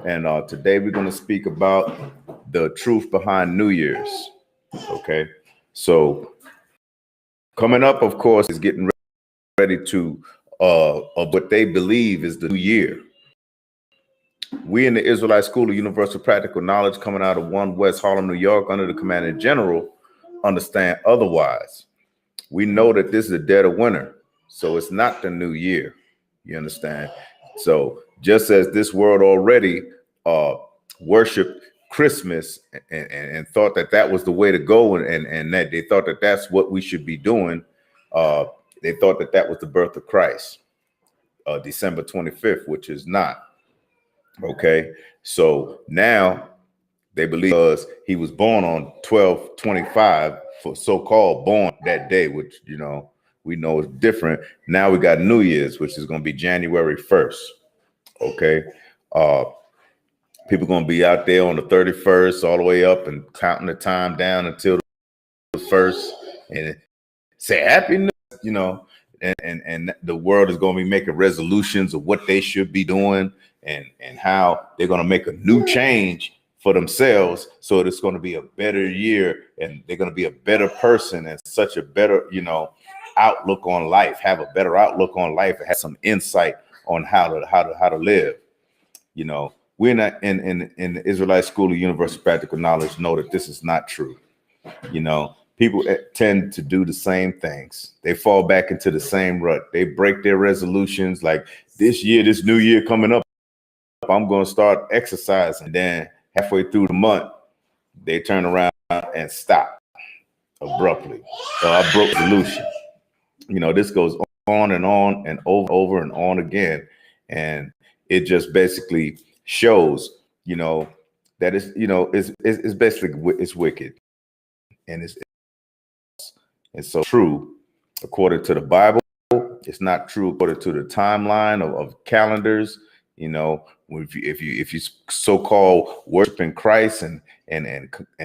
And today we're going to speak about the truth behind New Year's. Okay, so coming up, of course, is getting ready to of what they believe is the new year. We in the Israelite School of Universal Practical Knowledge, coming out of 1 West Harlem, New York, under the Commanding General, understand otherwise. We know that this is the dead of winter, so it's not the new year. You understand? So just as this world already worshiped Christmas and thought that that was the way to go, and that they thought that that's what we should be doing, they thought that that was the birth of Christ, December 25th, which is not. Okay, so now they believe because he was born on 12/25, for so-called born that day, which we know is different. Now we got New Year's, which is going to be January 1st. Okay, people going to be out there on the 31st all the way up and counting the time down until the first and say happy New Year, and the world is going to be making resolutions of what they should be doing and how they're going to make a new change for themselves, so it's going to be a better year and they're going to be a better person and such a better outlook on life, have a better outlook on life, and have some insight on how to live. We're not in the Israelite School of Universal Practical Knowledge know that this is not true. People tend to do the same things. They fall back into the same rut. They break their resolutions, like this new year coming up, I'm going to start exercising. Then halfway through the month, they turn around and stop abruptly. So I broke resolution. This goes on and over and on again. And it just basically shows, that it's basically, it's wicked. And it's so true according to the Bible. It's not true according to the timeline of calendars. If you so-called worshiping Christ and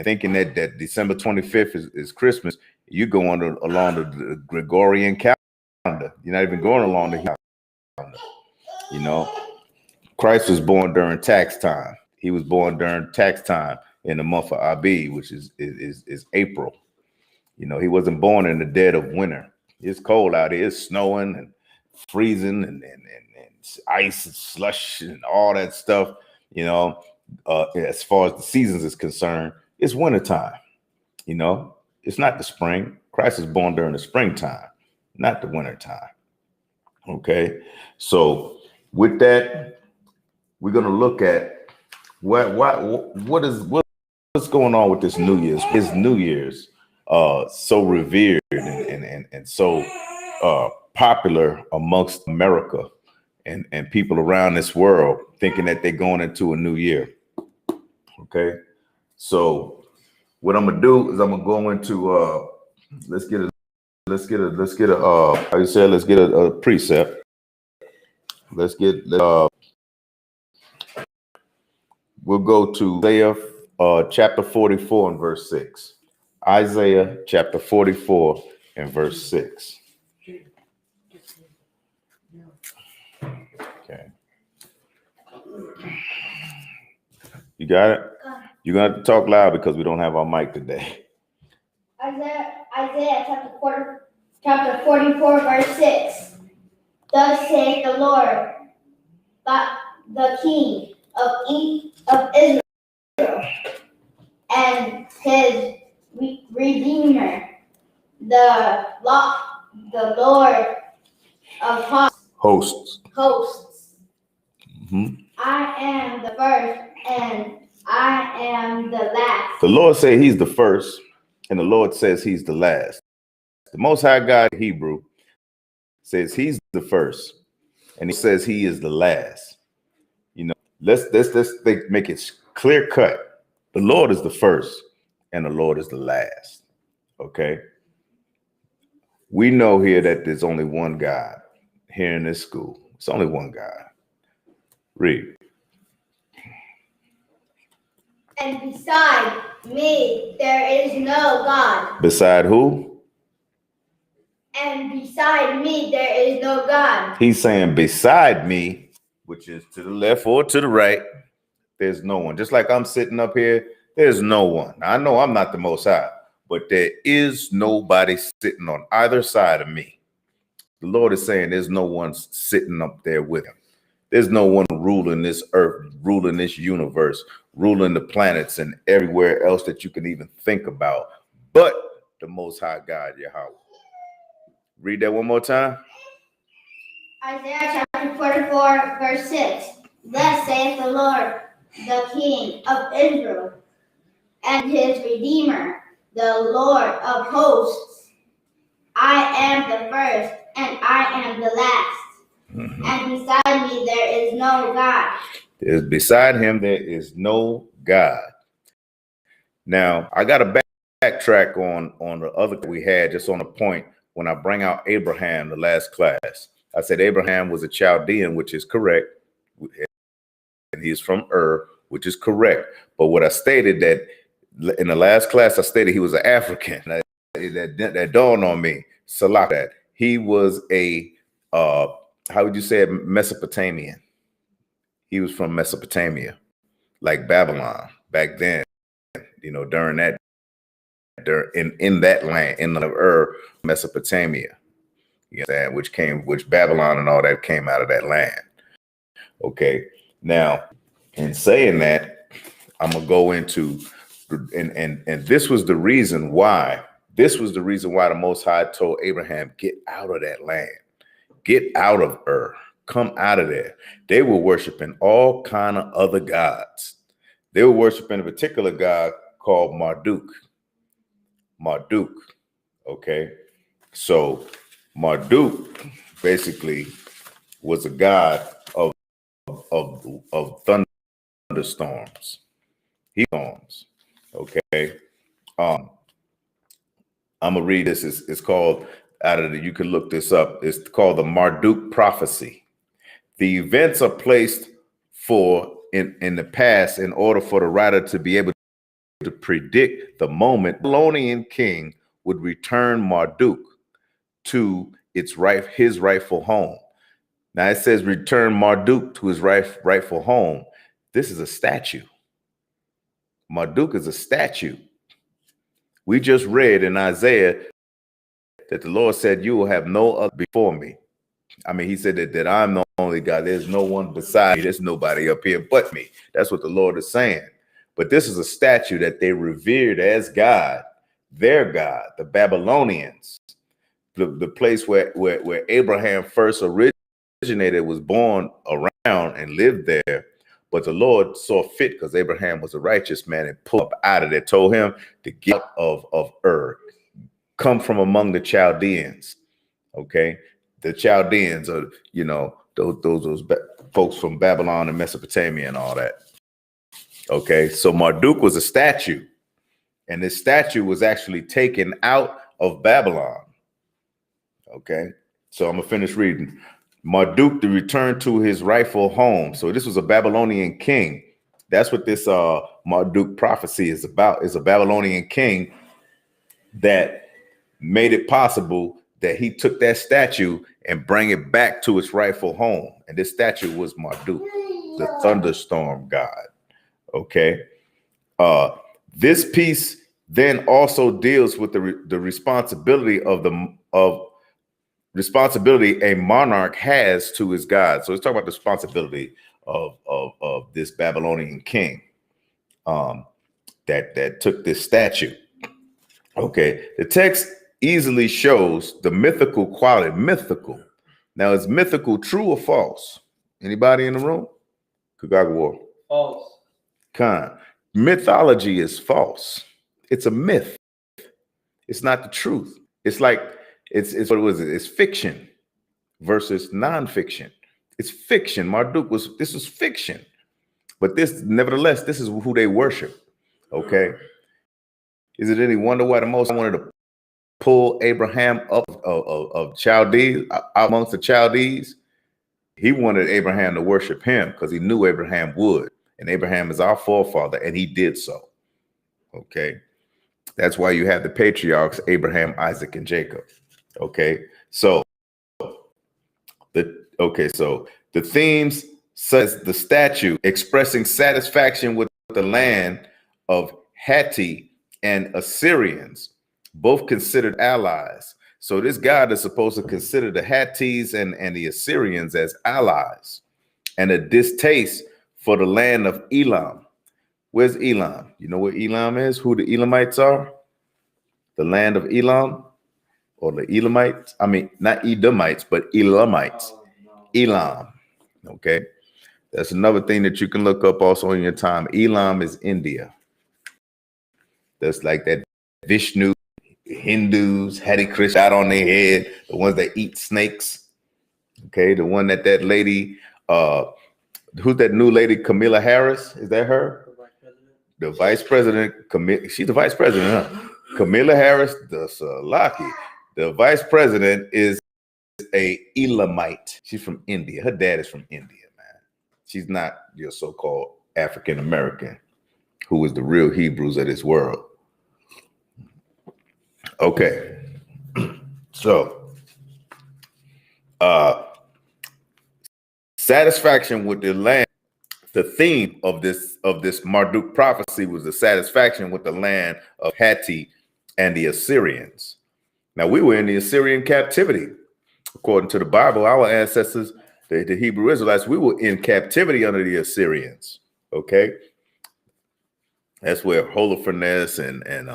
thinking that December 25th is Christmas, you go along the Gregorian calendar. You're not even going along the calendar. Christ was born during tax time. He was born during tax time in the month of Abi, which is April. He wasn't born in the dead of winter. It's cold out here. It's snowing and freezing and ice and slush and all that stuff. As far as the seasons is concerned, it's wintertime. It's not the spring. Christ was born during the springtime, not the wintertime. Okay, so with that, we're gonna look at what's going on with this New Year's. His New Year's so revered and so popular amongst America and people around this world, thinking that they're going into a new year. Okay, so what I'm gonna do is I'm gonna go into let's get a how you say, let's get a precept. We'll go to Isaiah chapter 44 and verse 6. Isaiah chapter 44 and verse 6. Okay. You got it? You're going to have to talk loud because we don't have our mic today. Isaiah chapter 44 verse 6. Thus saith the Lord, the King of Israel, and his Redeemer, the Lord of hosts. Mm-hmm. I am the first and I am the last. The Lord says he's the first, and the Lord says he's the last. The Most High God in Hebrew says he's the first, and he says he is the last. Let's make it clear cut. The Lord is the first, and the Lord is the last. Okay. We know here that there's only one God here in this school. It's only one God. Read. And beside me, there is no God. Beside who? And beside me, there is no God. He's saying beside me, which is to the left or to the right. there's no one. Just like I'm sitting up here, there's no one. I know I'm not the Most High, but there is nobody sitting on either side of me. The Lord is saying there's no one sitting up there with him. There's no one ruling this earth, ruling this universe, ruling the planets and everywhere else that you can even think about, but the Most High God, Yahweh. Read that one more time. Isaiah chapter 44, verse 6. Thus saith the Lord, the King of Israel, and his Redeemer, the Lord of hosts. I am the first, and I am the last. And beside me there is no God. Beside him there is no God. Now, I got to backtrack on the other we had just on a point when I bring out Abraham, the last class. I said Abraham was a Chaldean, which is correct. And he's from Ur, which is correct. But what I stated that in the last class, I stated he was an African. That dawned on me. Salah, that he was a, how would you say it, Mesopotamian. He was from Mesopotamia, like Babylon back then, during that, in that land, in the Ur, Mesopotamia, which Babylon and all that came out of that land. Okay. Now, in saying that, I'm gonna go into, and this was the reason why. This was the reason why the Most High told Abraham, get out of that land, get out of Ur, come out of there. They were worshiping all kind of other gods. They were worshiping a particular god called Marduk. Marduk. Okay. So Marduk basically was a god of thunderstorms. He storms. Okay. I'm gonna read this. It's called, you can look this up. It's called the Marduk Prophecy. The events are placed in the past in order for the writer to be able to predict the moment the Babylonian king would return Marduk to his rightful home. Now it says return Marduk to his rightful home. This is a statue. Marduk is a statue. We just read in Isaiah that the Lord said, you will have no other before me. I mean, he said that I'm the only God. There's no one beside me. There's nobody up here but me. That's what the Lord is saying. But this is a statue that they revered as God, their God, the Babylonians, the place where Abraham first originated, was born around and lived there. But the Lord saw fit, because Abraham was a righteous man, and pulled up out of there, told him to get out of Ur, come from among the Chaldeans. Okay. The Chaldeans are, those folks from Babylon and Mesopotamia and all that. Okay. So Marduk was a statue, and this statue was actually taken out of Babylon. Okay. So I'm going to finish reading. Marduk to return to his rightful home. So this was a Babylonian king. That's what this Marduk prophecy is about. Is a Babylonian king that made it possible that he took that statue and bring it back to its rightful home. And this statue was Marduk, the thunderstorm god. Okay. This piece then also deals with the responsibility responsibility a monarch has to his God. So let's talk about the responsibility of this Babylonian king that took this statue. Okay, the text easily shows the mythical quality. Mythical. Now, is mythical true or false? Anybody in the room? Kagagawar. False. Khan. Mythology is false. It's a myth. It's not the truth. It's like it's what was it? It's fiction versus nonfiction. It's fiction. This was fiction, but nevertheless, this is who they worship. Okay. Is it any wonder why the Most High wanted to pull Abraham up of Chaldees, out amongst the Chaldees? He wanted Abraham to worship him because he knew Abraham would, and Abraham is our forefather, and he did so. Okay. That's why you have the patriarchs, Abraham, Isaac, and Jacob. Okay. So the themes says the statue expressing satisfaction with the land of Hatti and Assyrians, both considered allies. So this God is supposed to consider the Hattis and the Assyrians as allies, and a distaste for the land of Elam. Where's Elam? You know where Elam is? Who the Elamites are? The land of Elam, or the Elamites. I mean, not Edomites, but Elamites. Elam. Okay. That's another thing that you can look up also in your time. Elam is India. That's like that Vishnu, Hindus, Hare Krishna out on their head, the ones that eat snakes. Okay, the one that lady, who's that new lady, Kamala Harris? Is that her? The vice president. She's the vice president, huh? Kamala Harris, the Salaki. The vice president is a Elamite. She's from India. Her dad is from India. She's not your so-called African American, who is the real Hebrews of this world. Okay, so satisfaction with the land. The theme of this Marduk prophecy was the satisfaction with the land of Hatti and the Assyrians. Now we were in the Assyrian captivity, according to the Bible. Our ancestors, the Hebrew Israelites, we were in captivity under the Assyrians. Okay, that's where Holofernes and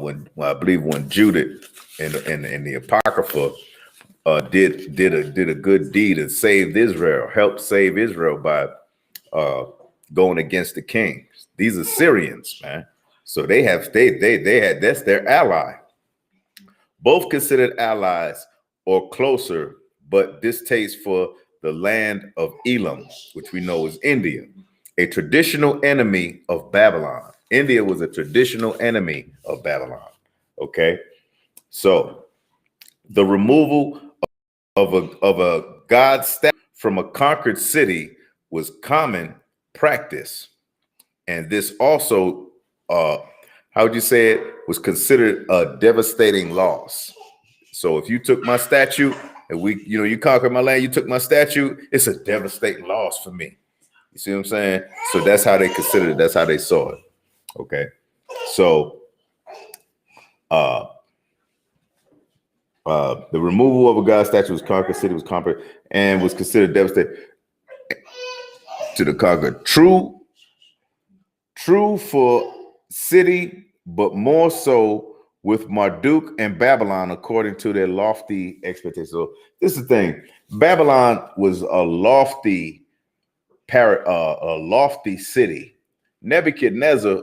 when I believe when Judith in the Apocrypha did a good deed and saved Israel, helped save Israel by going against the kings. These Assyrians, man. So they had that's their ally. Both considered allies or closer, but distaste for the land of Elam, which we know is India, a traditional enemy of Babylon. India was a traditional enemy of Babylon. Okay, so the removal of a god statue from a conquered city was common practice, and this also, how would you say it, was considered a devastating loss. So if you took my statue and you conquered my land, you took my statue, it's a devastating loss for me. You see what I'm saying? So that's how they considered it. That's how they saw it. Okay. So the removal of a god statue was conquered city was conquered and was considered devastating to the conquered. True for city, but more so with Marduk and Babylon, according to their lofty expectations. So this is the thing: Babylon was a lofty city. Nebuchadnezzar,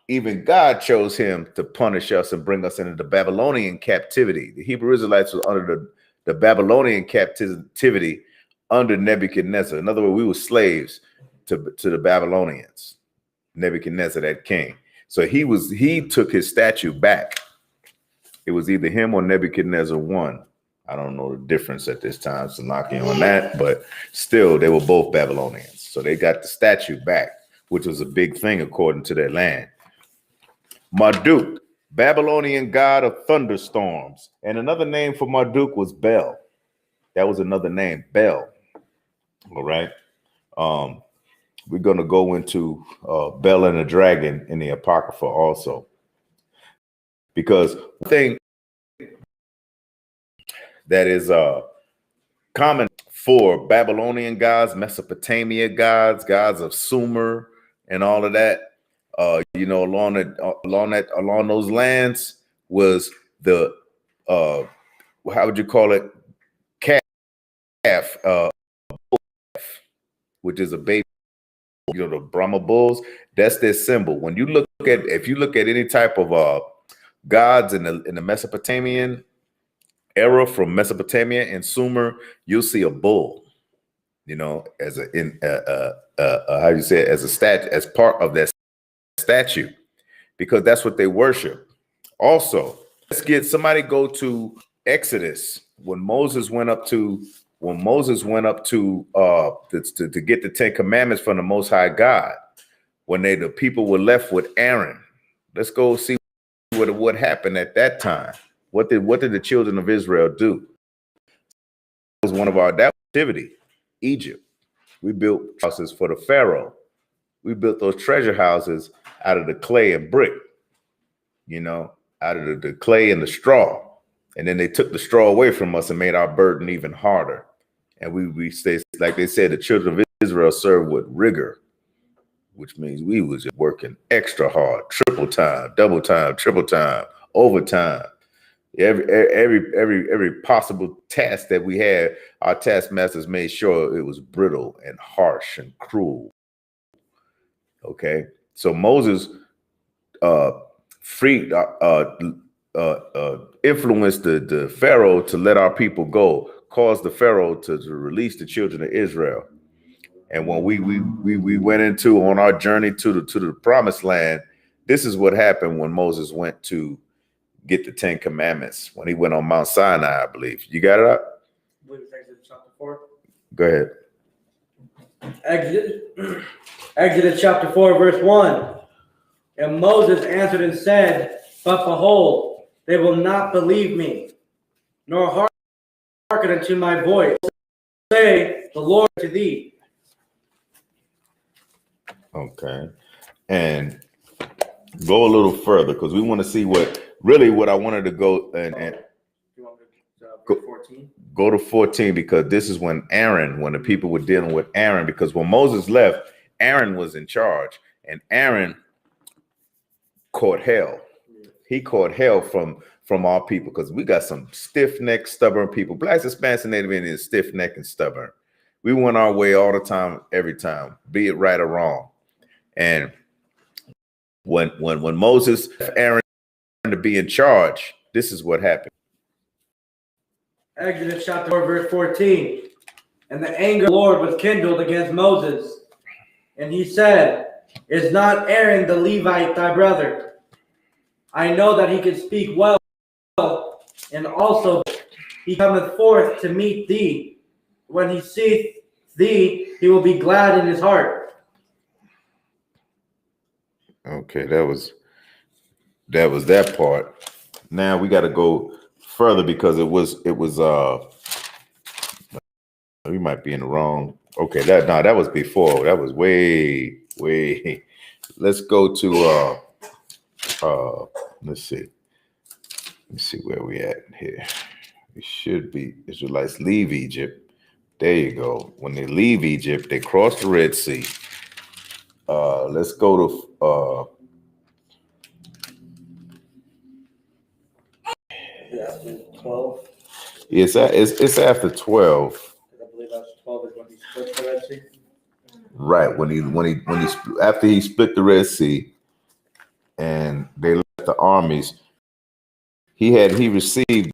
even God chose him to punish us and bring us into the Babylonian captivity. The Hebrew Israelites were under the Babylonian captivity under Nebuchadnezzar. In other words, we were slaves to the Babylonians. Nebuchadnezzar, that king. So he took his statue back. It was either him or Nebuchadnezzar one. I don't know the difference at this time, so lock in on that, but still they were both Babylonians. So they got the statue back, which was a big thing according to their land. Marduk, Babylonian god of thunderstorms. And another name for Marduk was Bel. That was another name, Bel. All right. We're going to go into Bel and the dragon in the Apocrypha also. Because one thing that is common for Babylonian gods, Mesopotamia gods, gods of Sumer, and all of that, along those lands was the how would you call it, calf, which is a baby. The Brahma bulls, that's their symbol. When you if you look at any type of gods in the Mesopotamian era, from Mesopotamia and Sumer, you'll see a bull, as how you say it, as a statue, as part of that statue, because that's what they worship. Also, somebody go to Exodus when Moses went up to get the Ten Commandments from the Most High God, when the people were left with Aaron. Let's go see what happened at that time. What did the children of Israel do? It was that activity, Egypt. We built houses for the Pharaoh. We built those treasure houses out of the clay and brick, out of the clay and the straw. And then they took the straw away from us and made our burden even harder. And we stayed, like they said, the children of Israel served with rigor, which means we was working extra hard, triple time, double time, triple time, overtime. Every possible task that we had, our taskmasters made sure it was brittle and harsh and cruel. Okay, so Moses influenced the Pharaoh to let our people go, caused the Pharaoh to release the children of Israel. And when we went into on our journey to the promised land, this is what happened when Moses went to get the 10 Commandments, when he went on Mount Sinai, I believe. You got it up? I believe it's Exodus chapter 4. Go ahead. Exodus chapter 4, verse 1. And Moses answered and said, but behold, they will not believe me, nor hearken unto my voice. Say the Lord to thee. Okay. And go a little further, because we want to see what I wanted to go and You want to go 14? Go to 14, because this is when the people were dealing with Aaron, because when Moses left, Aaron was in charge, and Aaron caught hell. He caught hell from our people, because we got some stiff-necked, stubborn people. Blacks, Hispanics, and Native Indians, stiff-necked and stubborn. We went our way all the time, every time, be it right or wrong. And when Moses left Aaron to be in charge, this is what happened. Exodus chapter 4, verse 14. And the anger of the Lord was kindled against Moses. And he said, is not Aaron the Levite thy brother? I know that he can speak well, and also he cometh forth to meet thee. When he seeth thee, he will be glad in his heart. Okay, that was that part. Now we got to go further, because it was we might be in the wrong. Okay, that was before. That was way. Let's go to let's see where we at here. It should be Israelites leave Egypt. There you go. When they leave Egypt, they cross the Red Sea. Let's go to After 12. it's after 12. I believe after 12 is when he split the Red Sea. Right, when he after he split the Red Sea and they left the armies, he received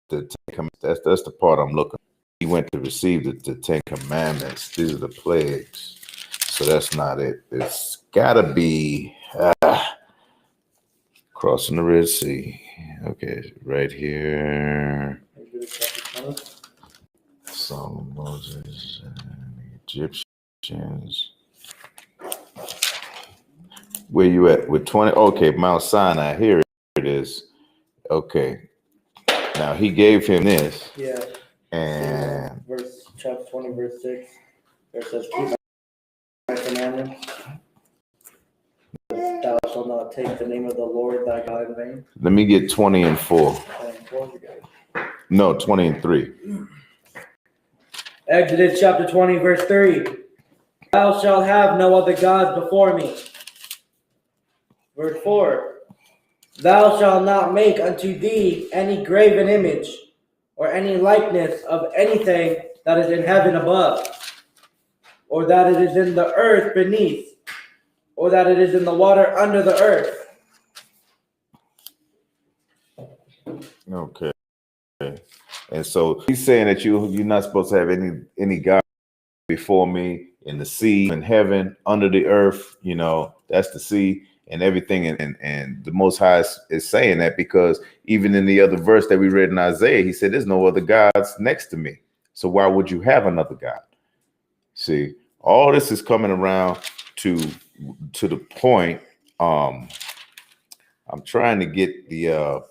the 10 Commandments. That's the part I'm looking. He went to receive the 10 Commandments. These are the plagues. So that's not it. It's gotta be crossing the Red Sea. Okay, right here. Song of Moses and the Egyptians. Where you at with 20? Okay, Mount Sinai. Here it is. Okay. Now he gave him this. Yeah. And verse chapter 20, verse 6. There says, keep my commandments. Thou shalt not take the name of the Lord thy God in vain. let me get 20 and 4. No, 20 and 3. Exodus chapter 20, verse 3. Thou shalt have no other gods before me. Verse 4. Thou shalt not make unto thee any graven image, or any likeness of anything that is in heaven above, or that it is in the earth beneath, or that it is in the water under the earth. Okay. And so he's saying that you're not supposed to have any God before me in the sea, in heaven, under the earth. That's the sea and everything. And the Most High is saying that because even in the other verse that we read in Isaiah, he said, there's no other gods next to me. So why would you have another God? See, all this is coming around to the point. I'm trying to get the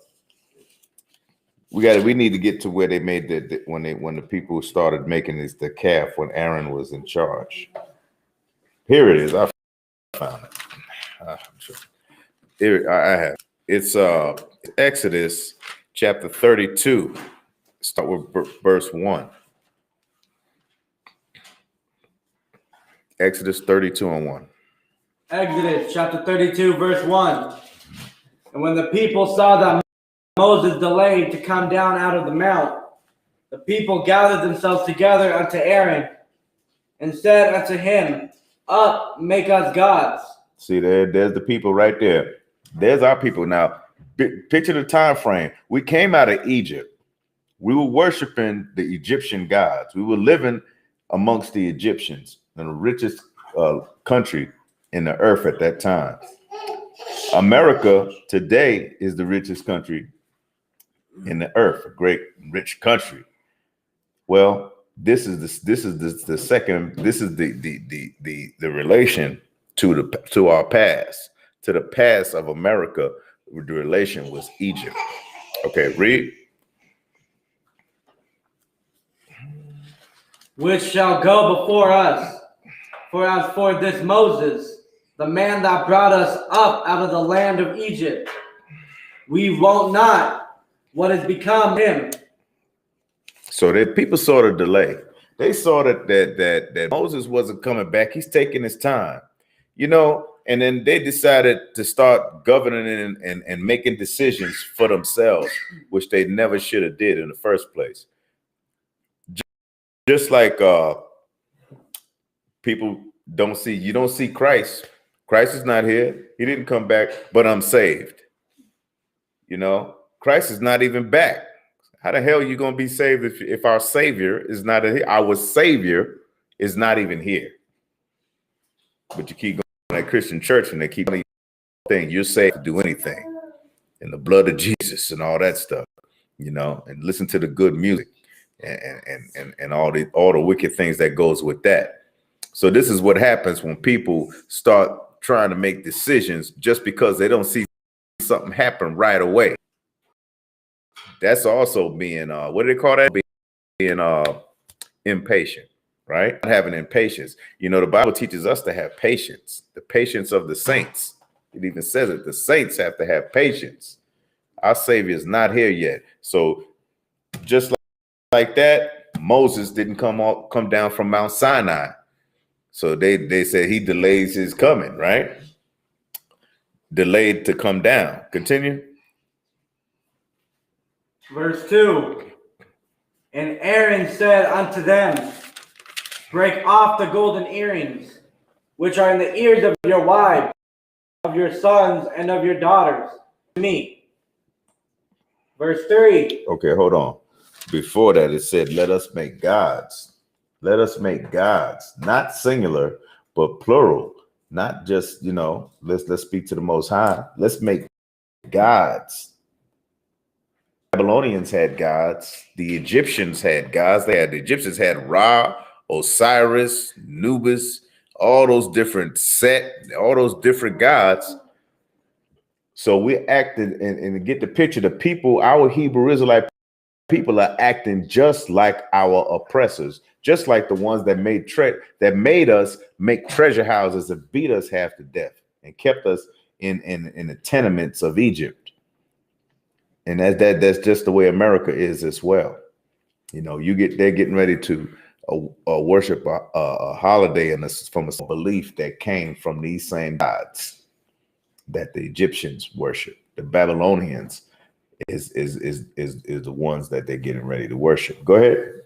we need to get to where they made when the people started making the calf when Aaron was in charge. Here it is. I found it. I'm sure. Here I have. It's Exodus chapter 32. Start with verse 1. Exodus 32 and 1. Exodus chapter 32, verse 1. And when the people saw that Moses delayed to come down out of the mount, the people gathered themselves together unto Aaron and said unto him, Up, make us gods. See, there's the people right there. There's our people. Now, picture the time frame. We came out of Egypt. We were worshiping the Egyptian gods. We were living amongst the Egyptians in the richest country in the earth at that time. America today is the richest country in the earth, a great rich country. Well, this is the second. This is the relation to our past, to the past of America. The relation was Egypt. Okay, read. Which shall go before us. For as for this Moses, the man that brought us up out of the land of Egypt, we wot not what has become him. So that people saw the delay. They saw that Moses wasn't coming back. He's taking his time, and then they decided to start governing and making decisions for themselves, which they never should have did in the first place. Just like people don't see Christ. Christ is not here. He didn't come back, but I'm saved. Christ is not even back. How the hell are you going to be saved if our Savior is not here? Our Savior is not even here. But you keep going to that Christian church and they keep saying you're saved to do anything in the blood of Jesus and all that stuff, and listen to the good music and all the wicked things that goes with that. So this is what happens when people start trying to make decisions just because they don't see something happen right away. That's also being what do they call that? Being impatient, right? Not having impatience. The Bible teaches us to have patience, the patience of the saints. It even says it. The saints have to have patience. Our Savior is not here yet. So just like that, Moses didn't come down from Mount Sinai. So they said he delays his coming, right? Delayed to come down. Continue. Verse 2. And Aaron said unto them, Break off the golden earrings, which are in the ears of your wives, of your sons, and of your daughters, to me. Verse 3. Okay, hold on. Before that, it said, let us make gods. Let us make gods, not singular, but plural. Not just, let's speak to the Most High. Let's make gods. Babylonians had gods. The Egyptians had gods. The Egyptians had Ra, Osiris, Anubis, all those different all those different gods. So we're acting and get the picture. The people, our Hebrew Israelite people are acting just like our oppressors, just like the ones that made us make treasure houses and beat us half to death and kept us in the tenements of Egypt. And that's just the way America is as well. They're getting ready to worship a holiday from a belief that came from these same gods that the Egyptians worship. The Babylonians is the ones that they're getting ready to worship. Go ahead.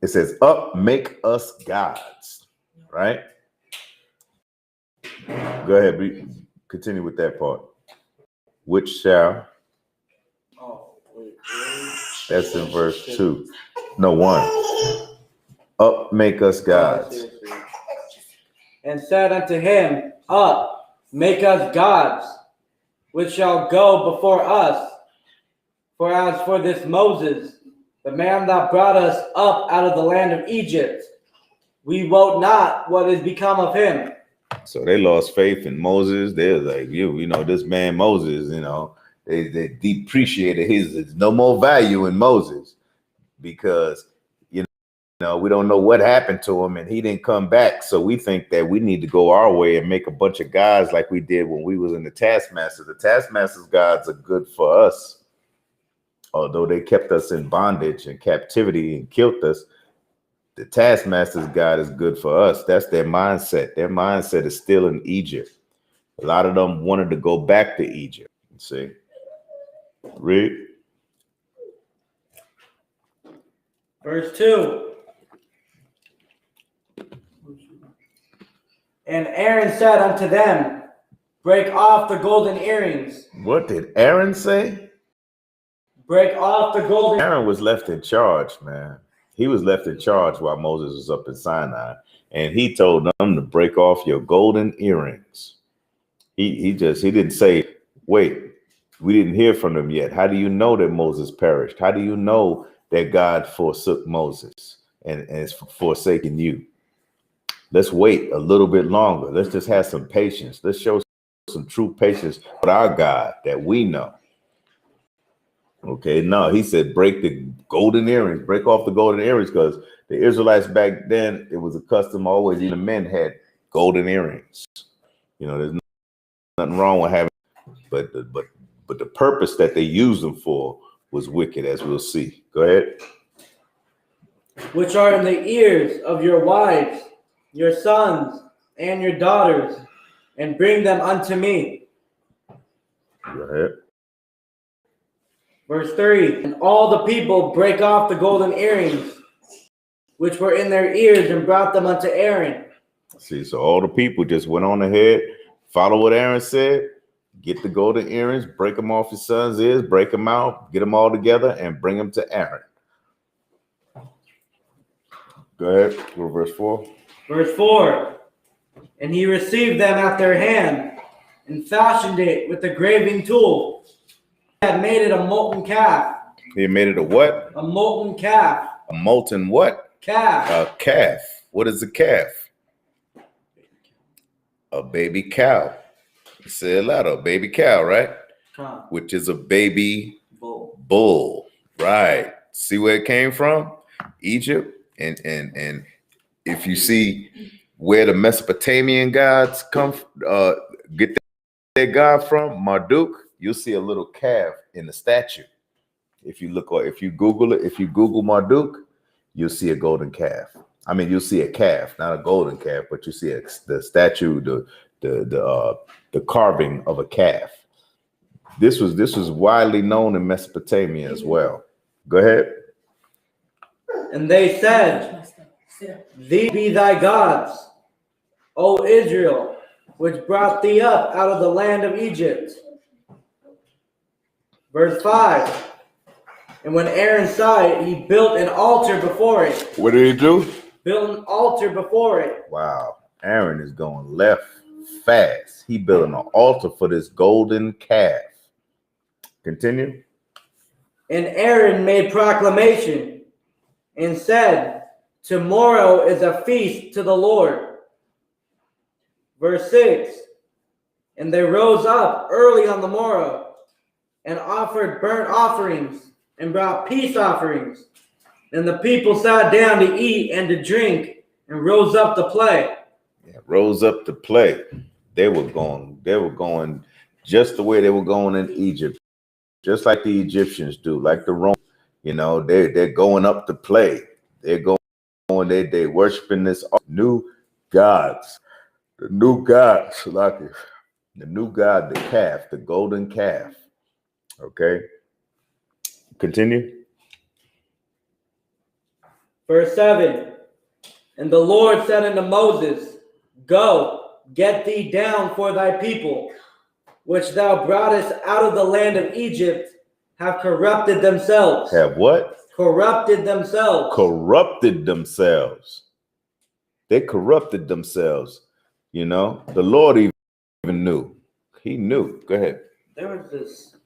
It says, "Up, make us gods." Right? Go ahead. Continue with that part. Which shall. That's in verse 2. No, 1. Up, make us gods. And said unto him, Up, make us gods, which shall go before us. For as for this Moses, the man that brought us up out of the land of Egypt, we wot not what is become of him. So they lost faith in Moses. They're like, this man Moses, They depreciated his no more value in Moses because we don't know what happened to him and he didn't come back. So we think that we need to go our way and make a bunch of gods like we did when we was in the taskmasters. The taskmasters gods are good for us. Although they kept us in bondage and captivity and killed us, the taskmaster's God is good for us. That's their mindset. Their mindset is still in Egypt. A lot of them wanted to go back to Egypt. See? Read. Verse 2. And Aaron said unto them, break off the golden earrings. What did Aaron say? Break off the golden. Aaron was left in charge, man. He was left in charge while Moses was up in Sinai. And he told them to break off your golden earrings. He didn't say, wait, we didn't hear from them yet. How do you know that Moses perished? How do you know that God forsook Moses and is forsaking you? Let's wait a little bit longer. Let's just have some patience. Let's show some true patience with our God that we know. Okay, no, he said break the golden earrings, break off the golden earrings, because the Israelites back then, it was a custom always, even men had golden earrings. There's nothing wrong with having, but the purpose that they used them for was wicked, as we'll see. Go ahead. Which are in the ears of your wives, your sons, and your daughters, and bring them unto me. Go ahead. Verse 3. And all the people break off the golden earrings, which were in their ears, and brought them unto Aaron. See, so all the people just went on ahead, follow what Aaron said, get the golden earrings, break them off his son's ears, break them out, get them all together, and bring them to Aaron. Go ahead. Go to verse 4. Verse 4. And he received them at their hand, and fashioned it with a graving tool. He had made it a molten calf. He made it a what? A molten calf. A molten what? Calf. A calf. What is a calf? A baby cow. Say it louder. A baby cow, right? Which is a baby bull. Right. See where it came from? Egypt. And if you see where the Mesopotamian gods get their god from, Marduk, you'll see a little calf in the statue. If you look, or if you Google it, if you Google Marduk, you'll see a golden calf. I mean, you'll see a calf, not a golden calf, but you see the statue, the carving of a calf. This was widely known in Mesopotamia as well. Go ahead. And they said, these be thy gods, O Israel, which brought thee up out of the land of Egypt. Verse 5. And when Aaron saw it, he built an altar before it. What did he do? Built an altar before it. Wow. Aaron is going left fast. He built an altar for this golden calf. Continue. And Aaron made proclamation and said, tomorrow is a feast to the Lord. Verse 6. And they rose up early on the morrow and offered burnt offerings and brought peace offerings. And the people sat down to eat and to drink and rose up to play. Yeah, rose up to play. They were going just the way they were going in Egypt, just like the Egyptians do, like the Romans. They're going up to play. They're they worshiping this new gods, the new gods, like the new god, the calf, the golden calf. Okay. Continue. Verse 7. And the Lord said unto Moses, go, get thee down, for thy people, which thou broughtest out of the land of Egypt, have corrupted themselves. Have what? Corrupted themselves. Corrupted themselves. They corrupted themselves. The Lord even knew. He knew. Go ahead. There was this.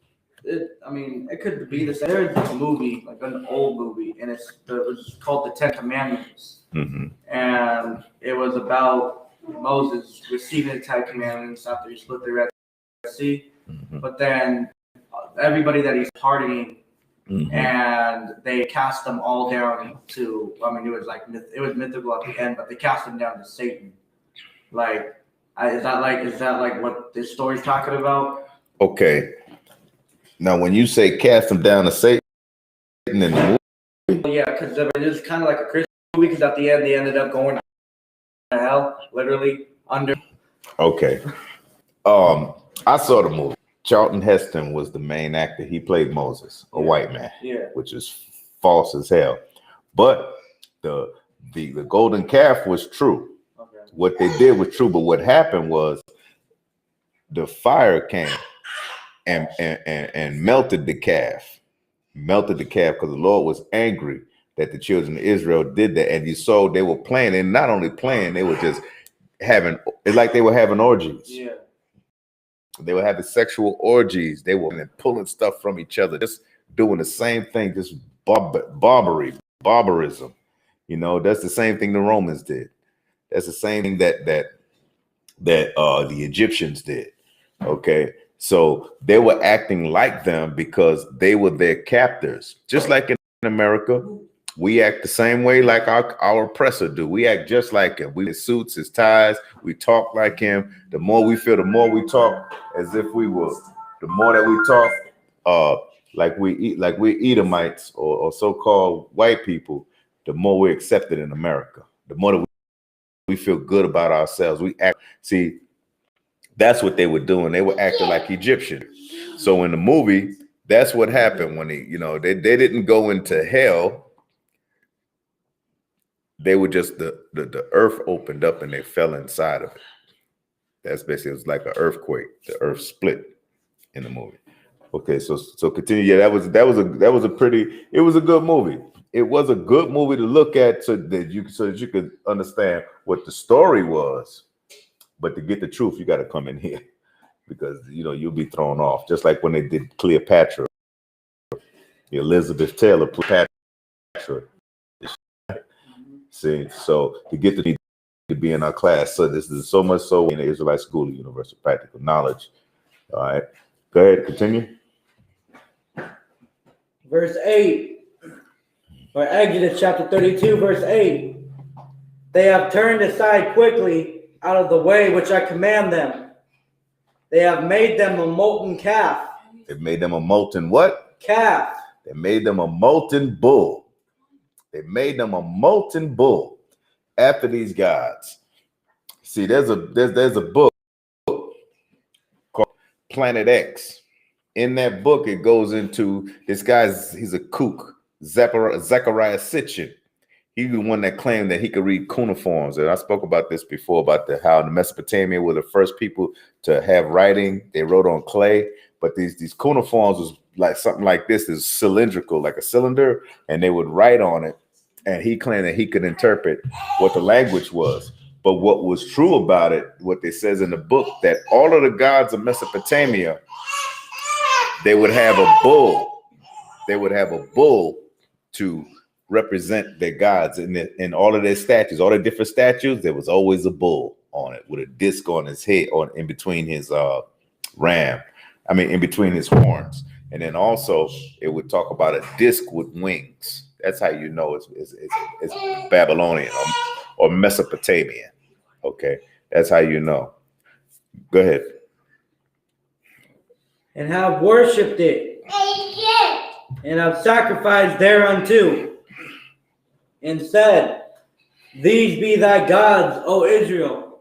It could be this. There's this movie, like an old movie, and it was called The Ten Commandments. Mm-hmm. And it was about Moses receiving the Ten Commandments after he split the Red Sea. Mm-hmm. But then everybody that he's partying, Mhm. and they cast them all down to. I mean, it was like it was mythical at the end, but they cast them down to Satan. Like, is that like what this story's talking about? Okay. Now, when you say cast them down to Satan in the movie, Well, yeah, because it is kind of like a Christian movie. Because at the end, they ended up going to hell, literally under. okay. I saw the movie. Charlton Heston was the main actor. He played Moses, a white man, which is false as hell. But the golden calf was true. Okay. What they did was true, but what happened was the fire came and melted the calf. Melted the calf because the Lord was angry that the children of Israel did that. And you saw they were playing, and not only playing, they were just having, it's like they were having orgies. Yeah. They were having sexual orgies. They were pulling stuff from each other, just doing the same thing, just barbarism. You know, that's the same thing the Romans did. That's the same thing that the Egyptians did. Okay. So they were acting like them because they were their captors. Just like in America, we act the same way like our oppressor do. We act just like him. We wear suits, his ties. We talk like him. The more we feel, the more we talk as if we were. The more that we talk, like we Edomites or so-called white people, the more we're accepted in America. The more that we feel good about ourselves. We act. See, that's what they were doing. They were acting like Egyptians. So in the movie, that's what happened when they didn't go into hell. They were just the earth opened up and they fell inside of it. That's basically, it was like an earthquake. The earth split in the movie. Okay, so continue. Yeah, it was a good movie. It was a good movie to look at so that you could understand what the story was. But to get the truth, you got to come in here because you'll be thrown off. Just like when they did Cleopatra, Elizabeth Taylor, Cleopatra. See, so to get to be in our class, so this is so much so in the Israelite School of Universal Practical Knowledge. All right, go ahead, continue. Verse 8, or Exodus chapter 32, verse 8. They have turned aside quickly out of the way which I command them. They have made them a molten calf. They've made them a molten what? Calf. They made them a molten bull. They made them a molten bull after these gods. See, there's a book called Planet X. In that book, it goes into this he's a kook, Zechariah Sitchin. He's the one that claimed that he could read cuneiforms. And I spoke about this before, about how the Mesopotamia were the first people to have writing. They wrote on clay, but these cuneiforms was like something like this, is cylindrical, like a cylinder, and they would write on it. And he claimed that he could interpret what the language was. But what was true about it, what it says in the book, that all of the gods of Mesopotamia, they would have a bull. They would have a bull to represent their gods. In all of their statues, all the different statues, there was always a bull on it with a disc on his head, or in between his in between his horns. And then also it would talk about a disc with wings. That's how you know it's Babylonian or Mesopotamian. Okay, that's how you know. Go ahead. And have worshipped it, and have sacrificed thereunto, and said, These be thy gods, O Israel,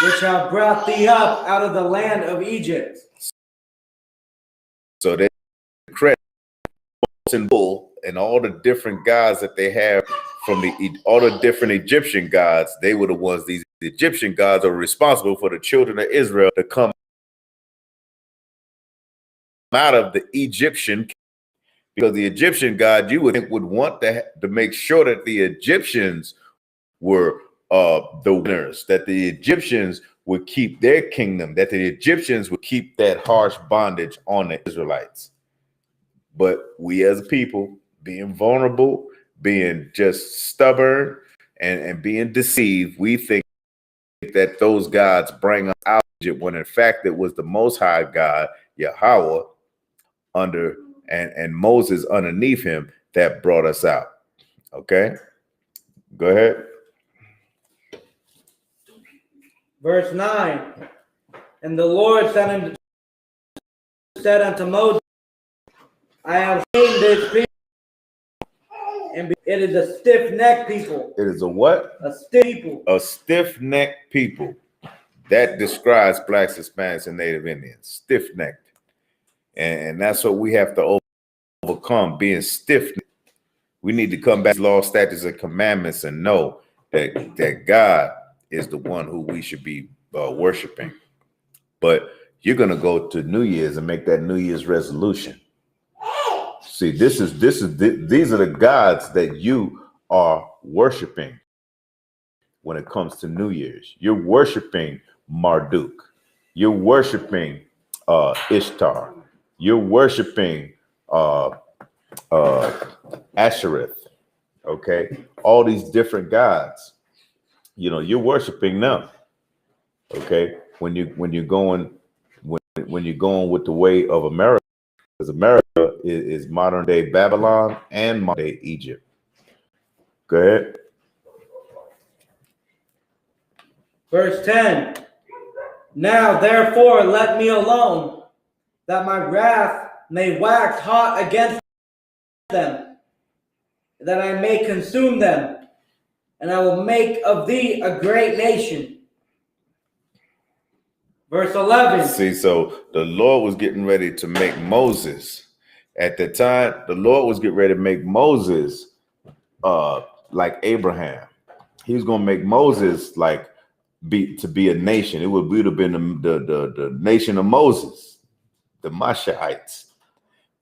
which have brought thee up out of the land of Egypt. So they credit bull and all the different gods that they have from all the different Egyptian gods. They were the ones, these Egyptian gods are responsible for the children of Israel to come out of the Egyptian, because the Egyptian god, you would think, would want to make sure that the Egyptians were the winners, that the Egyptians would keep their kingdom, that the Egyptians would keep that harsh bondage on the Israelites. But we as a people, being vulnerable, being just stubborn and being deceived, we think that those gods bring us out of Egypt, when in fact it was the Most High God, Yahweh, under and Moses underneath him that brought us out. Okay, go ahead. Verse 9. And the Lord said unto Moses, I have seen this people, and it is a stiff-necked people. It is a what? A stiff people. A stiff-necked people. That describes blacks, Hispanics, and Native Indians. Stiff-necked. And that's what we have to overcome, being stiff-necked. We need to come back to law, statutes, and commandments and know that God is the one who we should be worshiping. But you're going to go to New Year's and make that New Year's resolution. See, these are the gods that you are worshiping when it comes to New Year's. You're worshiping Marduk. You're worshiping Ishtar. You're worshiping Ashereth. Okay, all these different gods. You know, you're worshiping them. Okay, when you're going with the way of America, because America is modern day Babylon and modern day Egypt. Go ahead. Verse 10. Now therefore let me alone, that my wrath may wax hot against them, that I may consume them, and I will make of thee a great nation. Verse 11. See, so the Lord was getting ready to make Moses. At the time, the Lord was getting ready to make Moses like Abraham. He was going to make Moses like to be a nation. It would have been the nation of Moses, the Mashiites.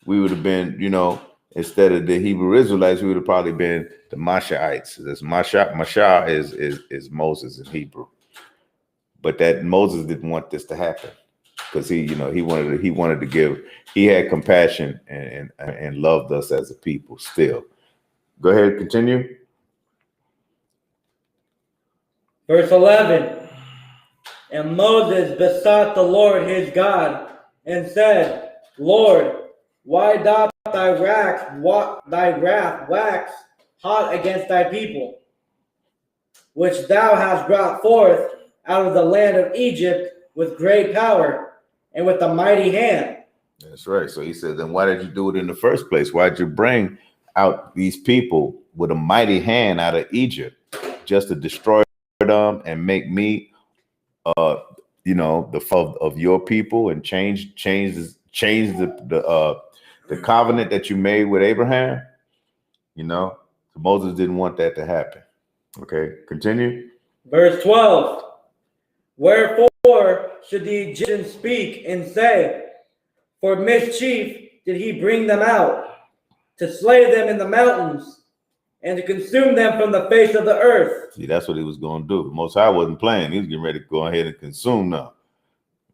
We would have been, you know, instead of the Hebrew Israelites, we would have probably been the Mashiites. This Mashiach is Moses in Hebrew. But that Moses didn't want this to happen because he had compassion and loved us as a people still. Go ahead, continue. Verse 11. And Moses besought the Lord his God and said, Lord, why doth thy wrath wax hot against thy people, which thou hast brought forth out of the land of Egypt with great power and with a mighty hand? That's right. So he said, then why did you do it in the first place? Why did you bring out these people with a mighty hand out of Egypt just to destroy them and make me the foe of your people and change the covenant that you made with Abraham? You know, so Moses didn't want that to happen. Okay, continue. Verse 12. Wherefore should the Egyptians speak and say, for mischief did he bring them out, to slay them in the mountains, and to consume them from the face of the earth? See, that's what he was going to do. The Most High wasn't playing. He was getting ready to go ahead and consume them.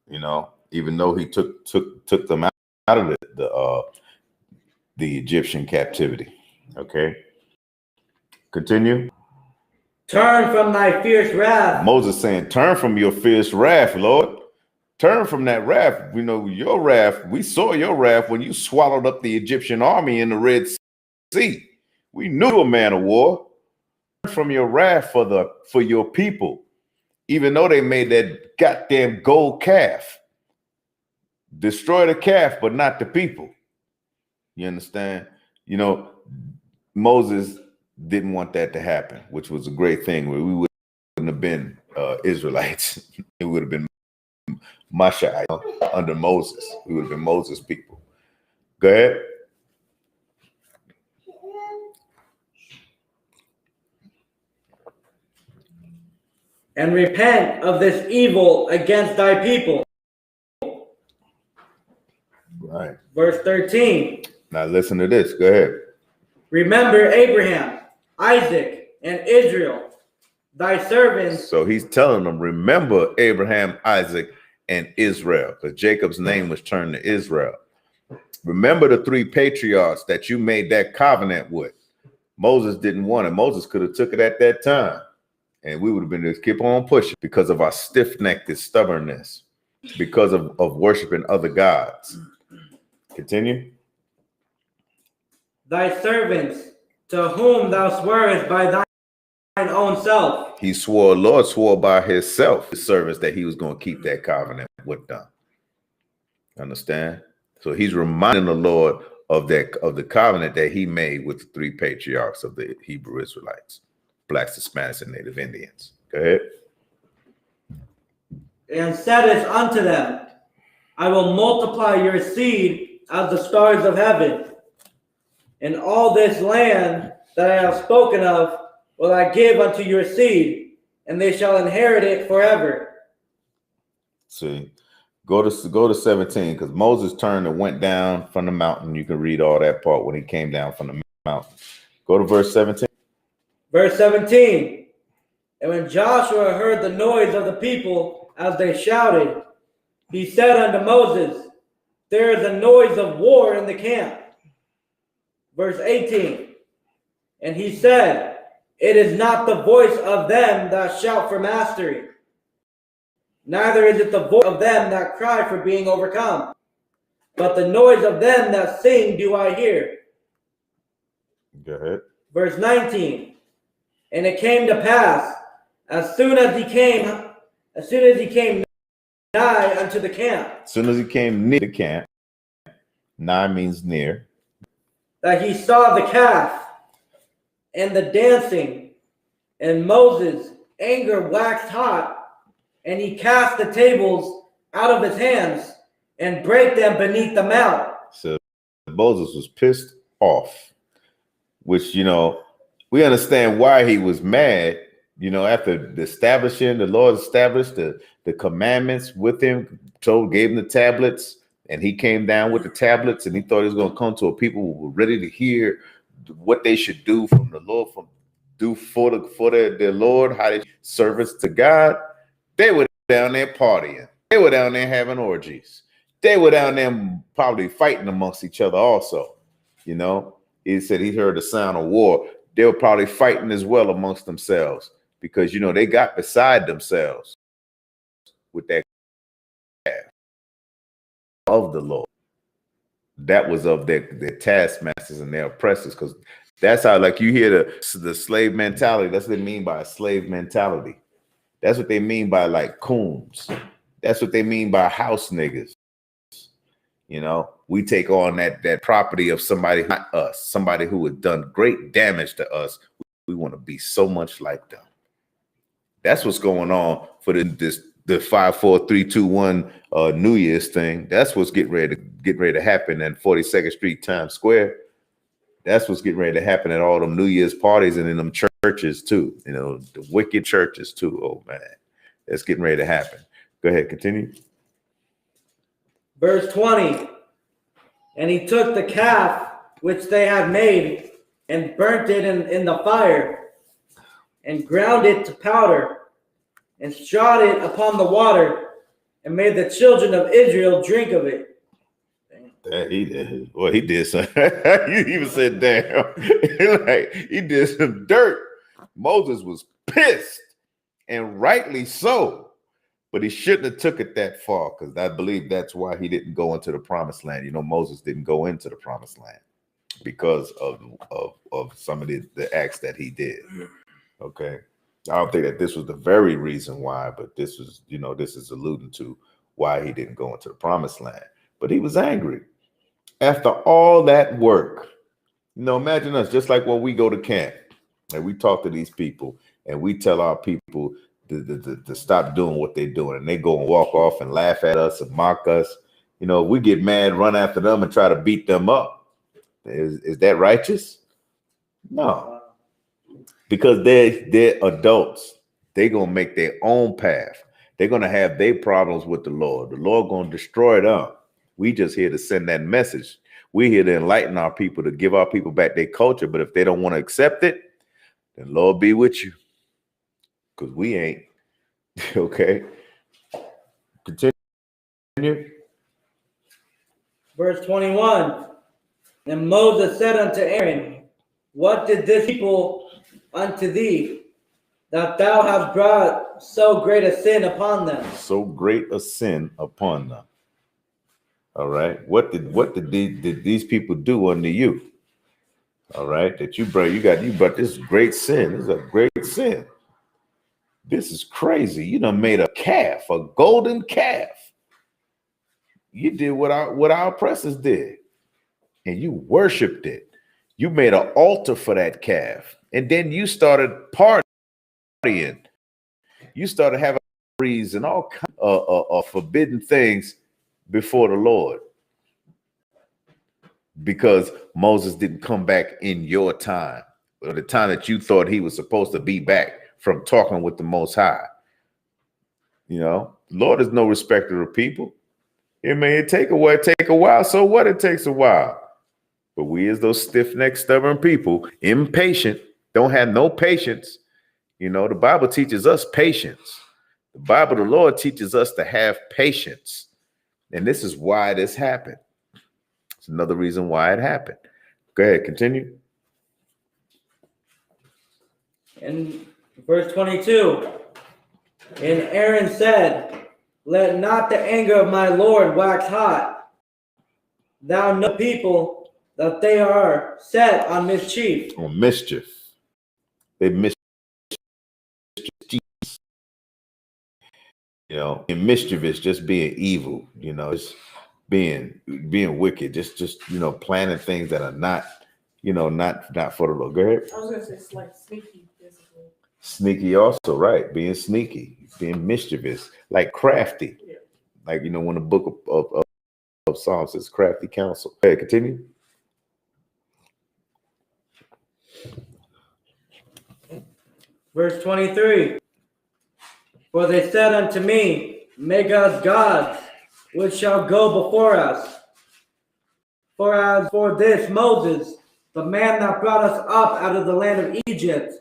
You know, even though he took them out of the Egyptian captivity. Okay, continue. Turn from thy fierce wrath. Moses saying, turn from your fierce wrath, Lord. Turn from that wrath. We know your wrath. We saw your wrath when you swallowed up the Egyptian army in the Red Sea. We knew a man of war. Turn from your wrath for your people, even though they made that goddamn gold calf. Destroy the calf, but not the people. You understand? You know, Moses didn't want that to happen, which was a great thing. Where we wouldn't have been Israelites. It would have been Mashiach under Moses. We would have been Moses' people. Go ahead. And repent of this evil against thy people. Right. Verse 13. Now listen to this. Go ahead. Remember Abraham, Isaac, and Israel, thy servants. So he's telling them, remember Abraham, Isaac, and Israel, because Jacob's name was turned to Israel. Remember the three patriarchs that you made that covenant with. Moses didn't want it. Moses could have took it at that time, and we would have been just keep on pushing because of our stiff-necked stubbornness, because of worshiping other gods. Continue. Thy servants, to whom thou swearest by thine own self. He swore, Lord swore by himself, his servants, that he was going to keep that covenant with them. Understand? So he's reminding the Lord of the covenant that he made with the three patriarchs of the Hebrew Israelites, blacks, Hispanics, and Native Indians. Go ahead. And saidest unto them, I will multiply your seed as the stars of heaven, and all this land that I have spoken of will I give unto your seed, and they shall inherit it forever. See, go to 17, because Moses turned and went down from the mountain. You can read all that part when he came down from the mountain. Go to verse 17. Verse 17. And when Joshua heard the noise of the people as they shouted, he said unto Moses, there is a noise of war in the camp. Verse 18. And he said, it is not the voice of them that shout for mastery, neither is it the voice of them that cry for being overcome, but the noise of them that sing do I hear. Go ahead. Verse 19. And it came to pass, as soon as he came nigh unto the camp. As soon as he came near the camp, nigh means near. That he saw the calf and the dancing, and Moses' anger waxed hot, and he cast the tables out of his hands and brake them beneath the mount. So Moses was pissed off, which, we understand why he was mad. After the Lord established the commandments with him, gave him the tablets, and he came down with the tablets, and he thought he was going to come to a people who were ready to hear what they should do from the Lord, for their Lord, how they service to God. They were down there partying. They were down there having orgies. They were down there probably fighting amongst each other also. He said he heard the sound of war. They were probably fighting as well amongst themselves, because, they got beside themselves with that of the Lord. That was of their taskmasters and their oppressors, because that's how, like, you hear the slave mentality. That's what they mean by a slave mentality. That's what they mean by, like, coons. That's what they mean by house niggas. We take on that property of somebody, not us, somebody who has done great damage to us. We want to be so much like them. That's what's going on for the 5, 4, 3, 2, 1 New Year's thing. That's what's getting ready to happen in 42nd Street, Times Square. That's what's getting ready to happen at all them New Year's parties and in them churches too. The wicked churches too. Oh man, that's getting ready to happen. Go ahead, continue. Verse 20. And he took the calf which they had made and burnt it in the fire, and ground it to powder, and shot it upon the water, and made the children of Israel drink of it. He did. Well, he did something. You even said, damn. Like, he did some dirt. Moses was pissed, and rightly so. But he shouldn't have took it that far, because I believe that's why he didn't go into the promised land. Moses didn't go into the promised land because of some of the acts that he did. Okay. I don't think that this was the very reason why, but this was, this is alluding to why he didn't go into the promised land. But he was angry. After all that work, imagine us, just like when we go to camp and we talk to these people and we tell our people to stop doing what they're doing, and they go and walk off and laugh at us and mock us. We get mad, run after them and try to beat them up. Is that righteous? No. Because they're adults. They're going to make their own path. They're going to have their problems with the Lord. The Lord going to destroy them. We just here to send that message. We're here to enlighten our people, to give our people back their culture. But if they don't want to accept it, then Lord be with you. Because we ain't. Okay. Continue. Verse 21. And Moses said unto Aaron, what did this people unto thee, that thou hast brought so great a sin upon them? So great a sin upon them. All right. What did these people do unto you? All right. That you brought this great sin. This is a great sin. This is crazy. You done made a calf, a golden calf. You did what our oppressors did, and you worshipped it. You made an altar for that calf, and then you started partying. You started having parties and all kinds of forbidden things before the Lord, because Moses didn't come back in your time, or the time that you thought he was supposed to be back from talking with the Most High. You know, Lord is no respecter of people. It may take a while. So what? It takes a while. But we, as those stiff-necked, stubborn people, impatient, don't have no patience. You know, the Bible teaches us patience. The Bible, the Lord teaches us to have patience. And this is why this happened. It's another reason why it happened. Go ahead, continue. In verse 22, and Aaron said, let not the anger of my Lord wax hot. Thou know people that they are set on mischief. On mischief. They mischief. You know, and mischief is just being evil, you know, it's being wicked, just planning things that are not, not for the Lord. Go ahead. I was gonna say it's like sneaky, basically. Sneaky also, right? Being sneaky, being mischievous, like crafty. Yeah. Like, when the book of Psalms says crafty counsel. Hey, continue. Verse 23, for they said unto me, make us gods, which shall go before us. For as for this Moses, the man that brought us up out of the land of Egypt,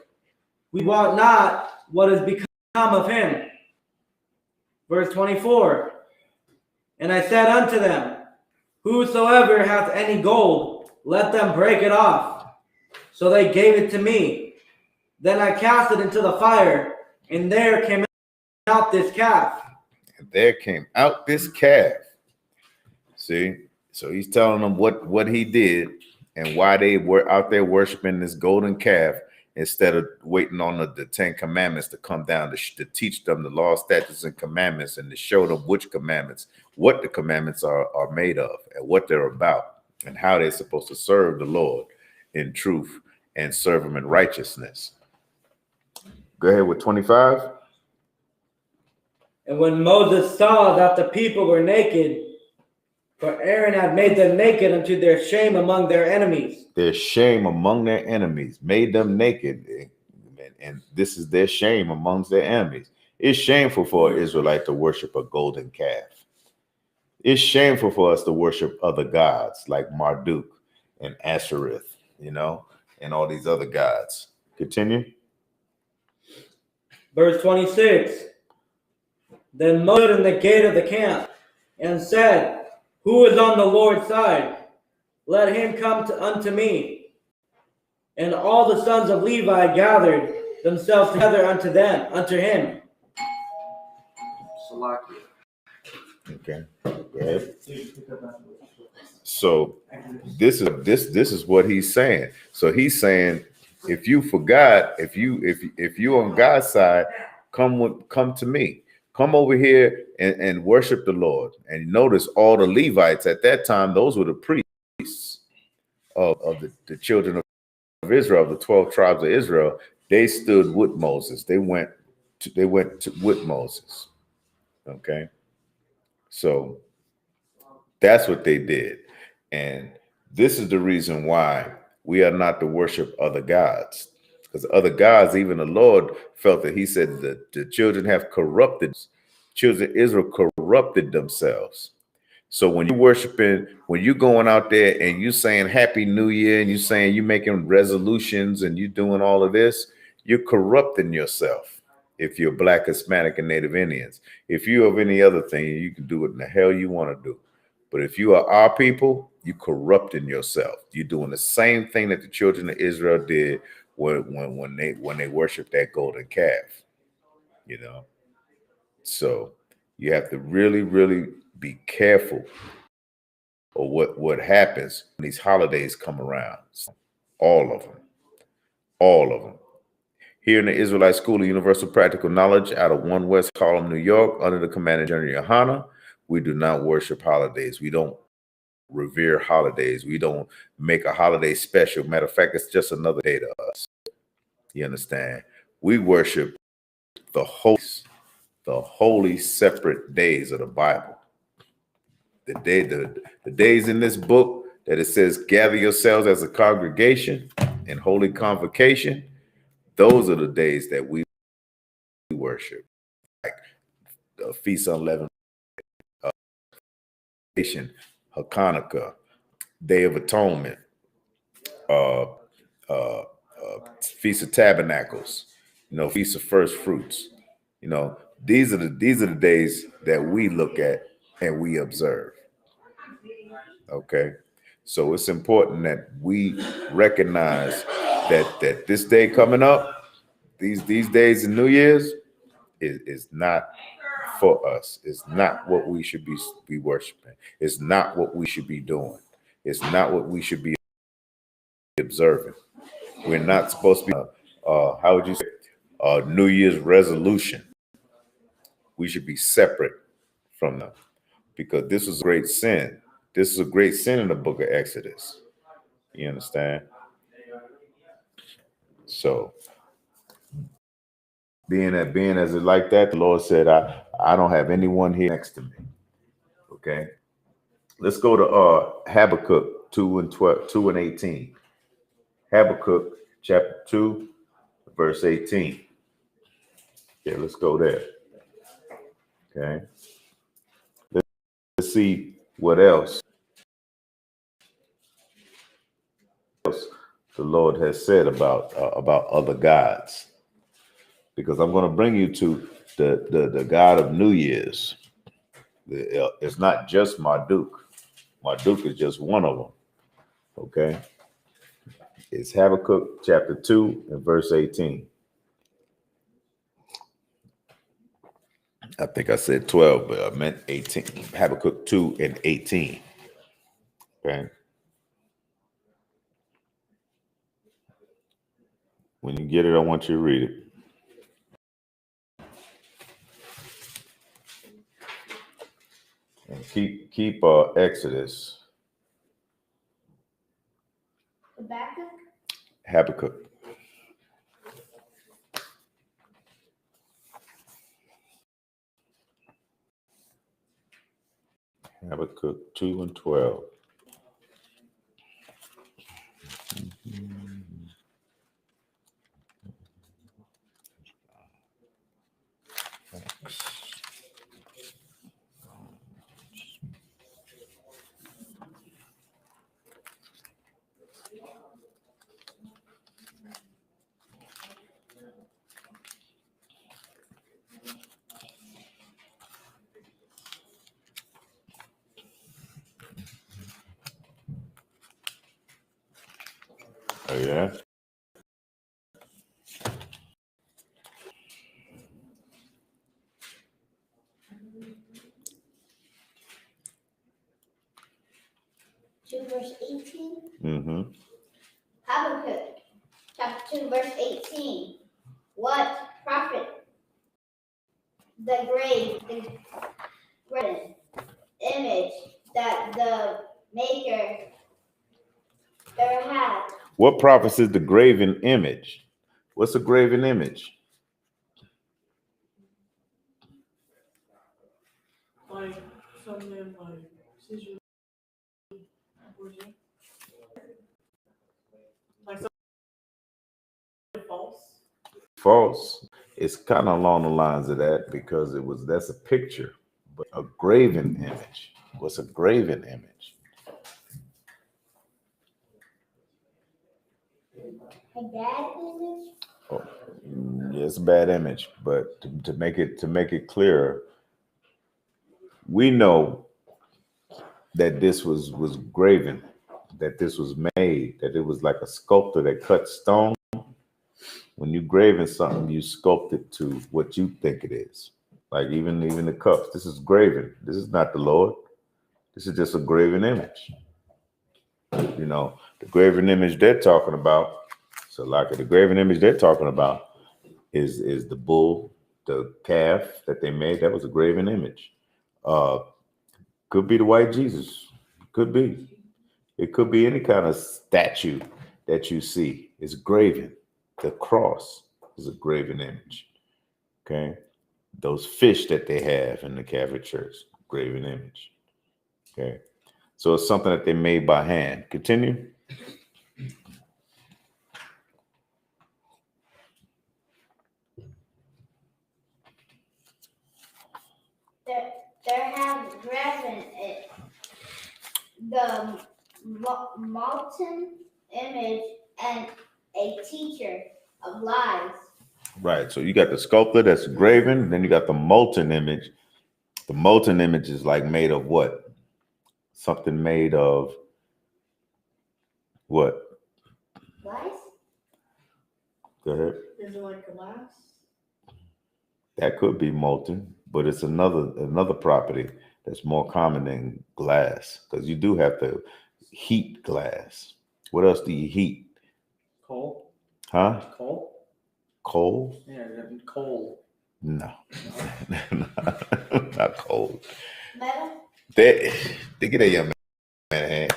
we wot not what is become of him. Verse 24, and I said unto them, whosoever hath any gold, let them break it off. So they gave it to me. Then I cast it into the fire, and there came out this calf. And there came out this calf. See? So he's telling them what he did and why they were out there worshiping this golden calf instead of waiting on the 10 commandments to come down to teach them the law, statutes, and commandments, and to show them what the commandments are made of, and what they're about, and how they're supposed to serve the Lord in truth and serve him in righteousness. Go ahead with 25. And when Moses saw that the people were naked, for Aaron had made them naked unto their shame among their enemies. Their shame among their enemies made them naked. And this is their shame amongst their enemies. It's shameful for an Israelite to worship a golden calf. It's shameful for us to worship other gods like Marduk and Ashereth, and all these other gods. Continue. Verse 26, then Moses stood in the gate of the camp and said, who is on the Lord's side? Let him come unto me. And all the sons of Levi gathered themselves together unto him. Salakia. Okay. Go ahead. So this is what he's saying. So he's saying, if you forgot, if you on God's side, come to me. Come over here and worship the Lord. And notice all the Levites at that time, those were the priests of the children of Israel, the 12 tribes of Israel. They stood with Moses. They went with Moses. Okay. So that's what they did. And this is the reason why we are not to worship other gods. Because other gods, even the Lord felt that he said that the children of Israel corrupted themselves. So when you're worshiping, when you're going out there and you're saying Happy New Year and you're saying you're making resolutions and you're doing all of this, you're corrupting yourself. If you're Black, Hispanic, and Native Indians, if you have any other thing, you can do what in the hell you want to do. But if you are our people, you're corrupting yourself. You're doing the same thing that the children of Israel did when they worshiped that golden calf. So you have to really, really be careful or what happens when these holidays come around. All of them. All of them. Here in the Israelite School of Universal Practical Knowledge out of 1 West Harlem, New York, under the command of General Yohana, we do not worship holidays. We don't revere holidays. We don't make a holiday special. Matter of fact, it's just another day to us. You understand? We worship the holy separate days of the Bible. The days in this book that it says, gather yourselves as a congregation in holy convocation. Those are the days that we worship, like the Feast of Unleavened Hanukkah, Day of Atonement, Feast of Tabernacles, Feast of First Fruits. These are the days that we look at and we observe. Okay, so it's important that we recognize that this day coming up, these days in New Year's, is not for us. It's not what we should be worshiping. It's not what we should be doing. It's not what we should be observing. We're not supposed to be, how would you say, New Year's resolution. We should be separate from them, because this is a great sin. This is a great sin in the book of Exodus. You understand? So, being as it like that, the Lord said, I don't have anyone here next to me. Okay. Let's go to Habakkuk 2 and 18. Habakkuk chapter 2, verse 18. Okay, let's go there. Okay. Let's see what else the Lord has said about other gods. Because I'm going to bring you to the God of New Year's. It's not just Marduk. Marduk is just one of them. Okay. It's Habakkuk chapter 2 and verse 18. I think I said 12, but I meant 18. Habakkuk 2 and 18. Okay. When you get it, I want you to read it. And keep Exodus. Habakkuk. Habakkuk 2 and 12. Oh, yeah. Verse 18. Mm-hmm. Habakkuk chapter 2, verse 18. What profit the great image that the maker ever had? What profits is the graven image? What's a graven image? Like something like scissors. Like something false. False. It's kind of along the lines of that, because that's a picture, but a graven image. What's a graven image? A bad image? Oh, yeah, it's a bad image, but to make it clearer, we know that this was graven, that this was made, that it was like a sculptor that cut stone. When you graven something, you sculpt it to what you think it is. Like even the cups, this is graven. This is not the Lord. This is just a graven image. You know, the graven image they're talking about. So like the graven image they're talking about is the bull, the calf that they made. That was a graven image. Could be the white Jesus. Could be. It could be any kind of statue that you see. It's graven. The cross is a graven image. Okay. Those fish that they have in the Catholic Church, graven image. Okay. So it's something that they made by hand. Continue. There have graven it the molten image and a teacher of lies. Right. So you got the sculptor that's graven, then you got the molten image. The molten image is like made of what? Something made of what? Lies? Go ahead. Is it like glass? That could be molten, but it's another property that's more common than glass, because you do have to heat glass. What else do you heat? Coal. Huh? Coal. Coal? Yeah, coal. No. Not coal. Metal? They get that young man a hand.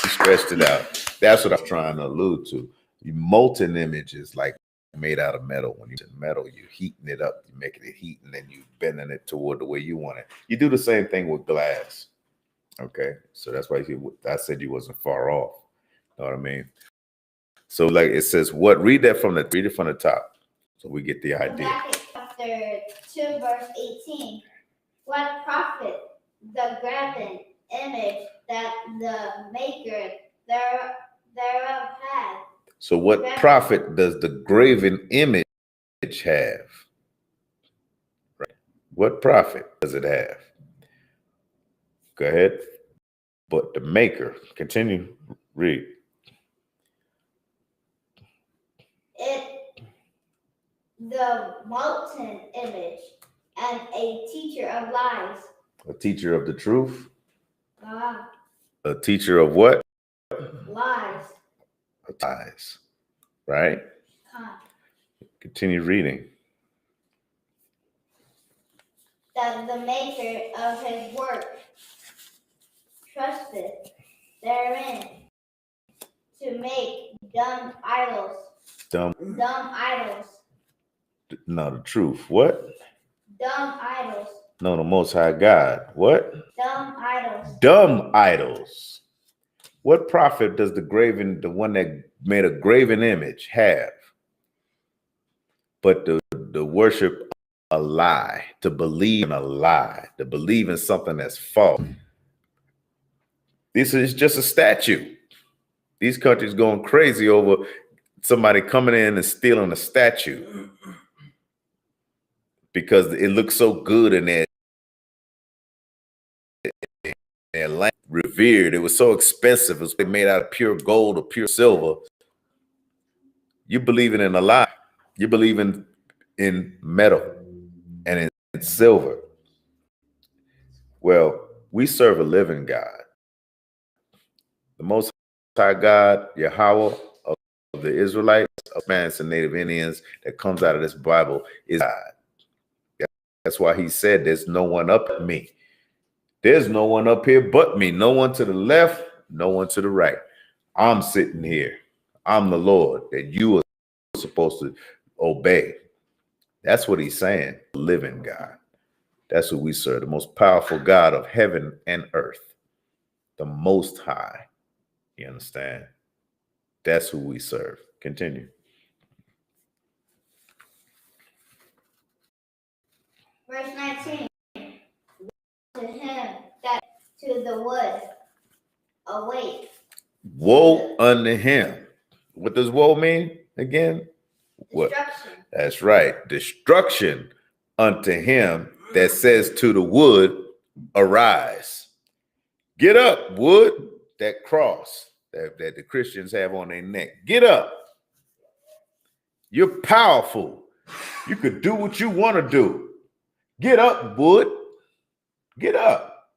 He stretched it out. That's what I'm trying to allude to. The molten image is like made out of metal. When you metal, you're heating it up, you're making it heat, and then you bending it toward the way you want it. You do the same thing with glass. Okay, so that's why I said you wasn't far off. Know what I mean? So like it says, what? Read it from the top, so we get the idea. Habakkuk chapter 2, verse 18. What profit the graven image that the maker thereof had? So what profit does the graven image have? Right. What profit does it have? Go ahead. But the maker, continue, read. The molten image and a teacher of lies. A teacher of the truth. God. A teacher of what? Lies. Lies. Right? God. Continue reading. That the maker of his work trusteth therein to make dumb idols. Dumb idols. No, the truth. What? Dumb idols. No, the Most High God. What? Dumb idols. Dumb idols. What profit does the one that made a graven image have? But to worship a lie, to believe in a lie, to believe in something that's false. This is just a statue. These countries going crazy over somebody coming in and stealing a statue because it looks so good in their land, revered. It was so expensive. It was made out of pure gold or pure silver. You believing in a lie. You believing in metal and in silver. Well, we serve a living God. The Most High God, Yahweh of the Israelites, of Spanish and Native Indians, that comes out of this Bible is God. That's why he said there's no one up me. There's no one up here but me. No one to the left, no one to the right. I'm sitting here. I'm the Lord that you are supposed to obey. That's what he's saying. Living God. That's who we serve. The most powerful God of heaven and earth. The Most High. You understand? That's who we serve. Continue. Verse 19. To him that to the wood awake. Woe unto him. What does woe mean again? What? Destruction. That's right. Destruction unto him that says to the wood, arise. Get up, wood. That cross that the Christians have on their neck. Get up. You're powerful. You could do what you want to do. Get up, wood. Get up.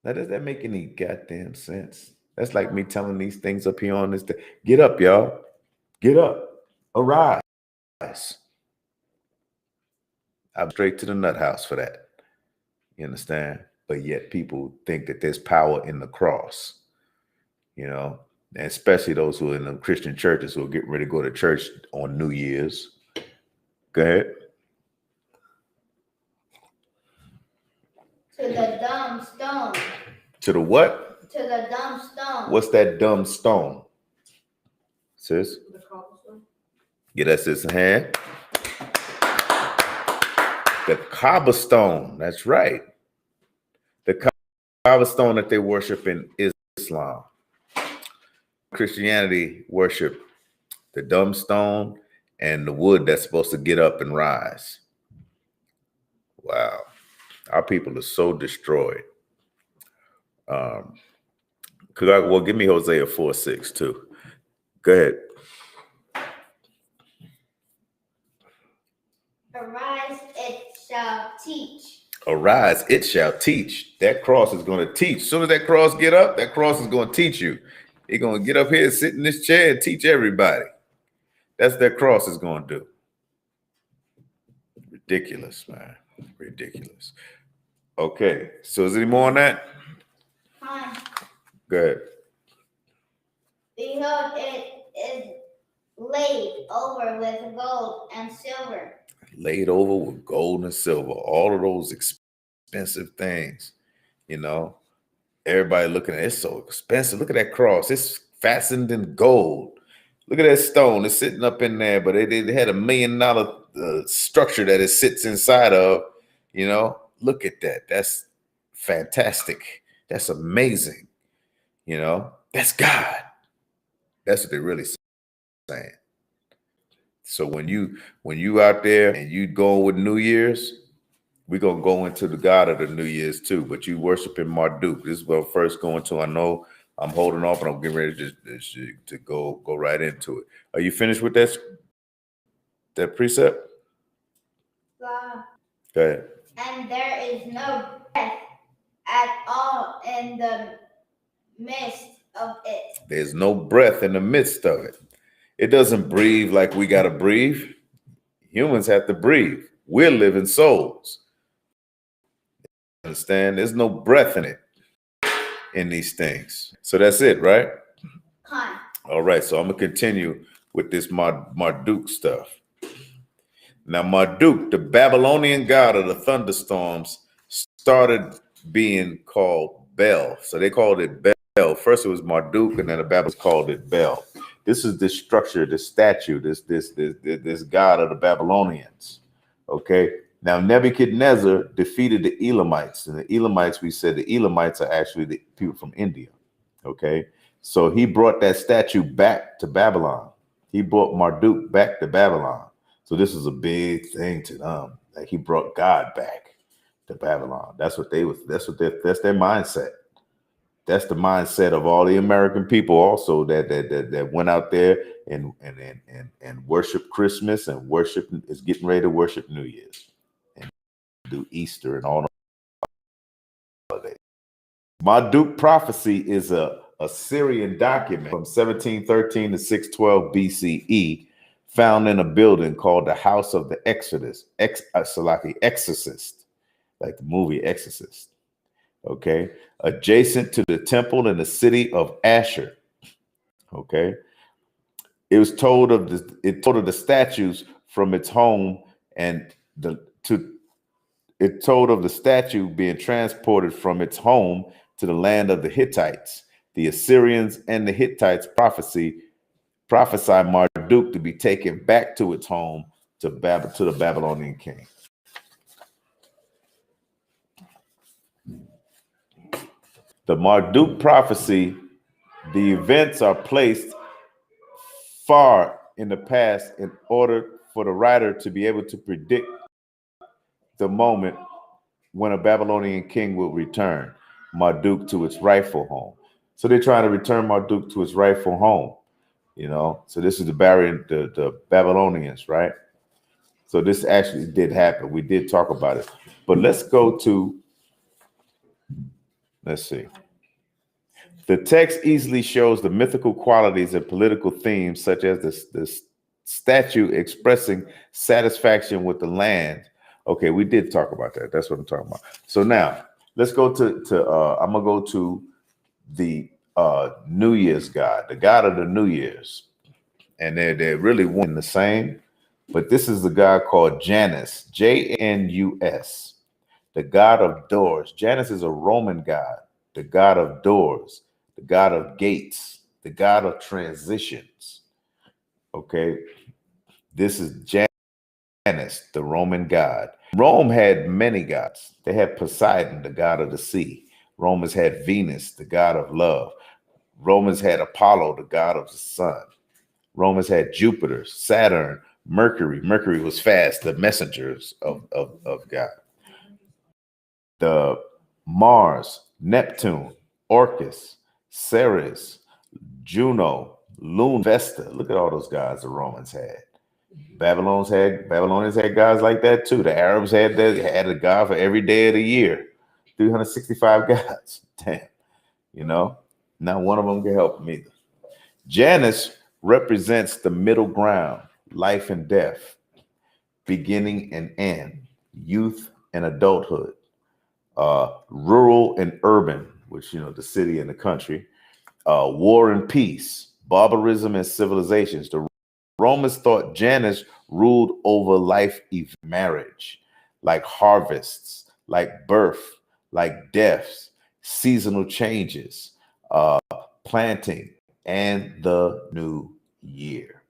Now, does that make any goddamn sense? That's like me telling these things up here on this day. Get up, y'all. Get up. Arise. I'm straight to the nut house for that. You understand? But yet people think that there's power in the cross, you know, and especially those who are in the Christian churches who are getting ready to go to church on New Year's. Go ahead. To the dumb stone. To the what? To the dumb stone. What's that dumb stone? Sis? The cobblestone. Yeah, that's his hand. The cobblestone. That's right. The cobblestone that they worship in Islam. Christianity worship the dumb stone and the wood that's supposed to get up and rise. Wow. Our people are so destroyed. Well, give me Hosea 4:6 too. Go ahead. Arise, it shall teach. Arise, it shall teach. That cross is going to teach. As soon as that cross get up, that cross is going to teach you. It's going to get up here, sit in this chair, and teach everybody. That's what that cross is going to do. Ridiculous, man. Ridiculous. Okay. So is there any more on that? Fine. Go ahead. Behold, it is laid over with gold and silver. Laid over with gold and silver. All of those expensive things. You know, everybody looking at it, it's so expensive. Look at that cross. It's fastened in gold. Look at that stone. It's sitting up in there, but they had $1 million structure that it sits inside of. You know, look at that. That's fantastic. That's amazing. You know, that's God. That's what they're really saying. So when you out there and you going with New Year's, we're gonna go into the God of the New Year's too. But you worshiping Marduk. This is what I'm first going to. I know I'm holding off, and I'm getting ready to go right into it. Are you finished with that precept? God. Go ahead. And there is no breath at all in the midst of it. There's no breath in the midst of it. It doesn't breathe like we gotta breathe. Humans have to breathe. We're living souls. Understand? There's no breath in it, in these things. So that's it, right? Fine. All right, so I'm gonna continue with this Marduk stuff. Now, Marduk, the Babylonian god of the thunderstorms, started being called Bel. So they called it Bel. First it was Marduk, and then the Babylonians called it Bel. This is this structure, this statue, this god of the Babylonians. Okay. Now Nebuchadnezzar defeated the Elamites, and the Elamites, we said the Elamites are actually the people from India. Okay. So he brought that statue back to Babylon. He brought Marduk back to Babylon. So this is a big thing to them. Like he brought God back to Babylon. That's their mindset. That's the mindset of all the American people also that went out there and worship Christmas and is getting ready to worship New Year's and do Easter and all the holidays. Marduk Prophecy is a Syrian document from 1713 to 612 BCE, found in a building called the House of the Exorcist, like the movie Exorcist. Okay, adjacent to the temple in the city of Asher. Okay, it told of the statues from its home it told of the statue being transported from its home to the land of the Hittites. The Assyrians and the Hittites prophesy Marduk to be taken back to its home to the Babylonian king. The Marduk prophecy, the events are placed far in the past in order for the writer to be able to predict the moment when a Babylonian king will return Marduk to its rightful home. So they're trying to return Marduk to its rightful home, you know. So this is the Babylonians, right? So this actually did happen. We did talk about it. But let's go to Let's see. The text easily shows the mythical qualities and political themes, such as the statue expressing satisfaction with the land. Okay, we did talk about that. That's what I'm talking about. So now let's go to I'm gonna go to the New Year's God, the God of the New Year's, and they're really one and the same. But this is the God called Janus, Janus, the God of doors. Janus is a Roman god, the God of doors, the God of gates, the God of transitions. Okay, this is Janus, the Roman god. Rome had many gods. They had Poseidon, the God of the sea. Romans had Venus, the God of love. Romans had Apollo, the God of the sun. Romans had Jupiter, Saturn, Mercury. Mercury was fast, the messengers of God. The Mars, Neptune, Orcus, Ceres, Juno, Luna, Vesta. Look at all those gods the Romans had. Babylonians had gods like that too. The Arabs had a god for every day of the year. 365 gods. Damn. You know, not one of them can help them either. Janus represents the middle ground, life and death, beginning and end, youth and adulthood, rural and urban, which, you know, the city and the country, war and peace, barbarism and civilizations. The Romans thought Janus ruled over life, marriage, like harvests, like birth, like deaths, seasonal changes, planting, and the new year.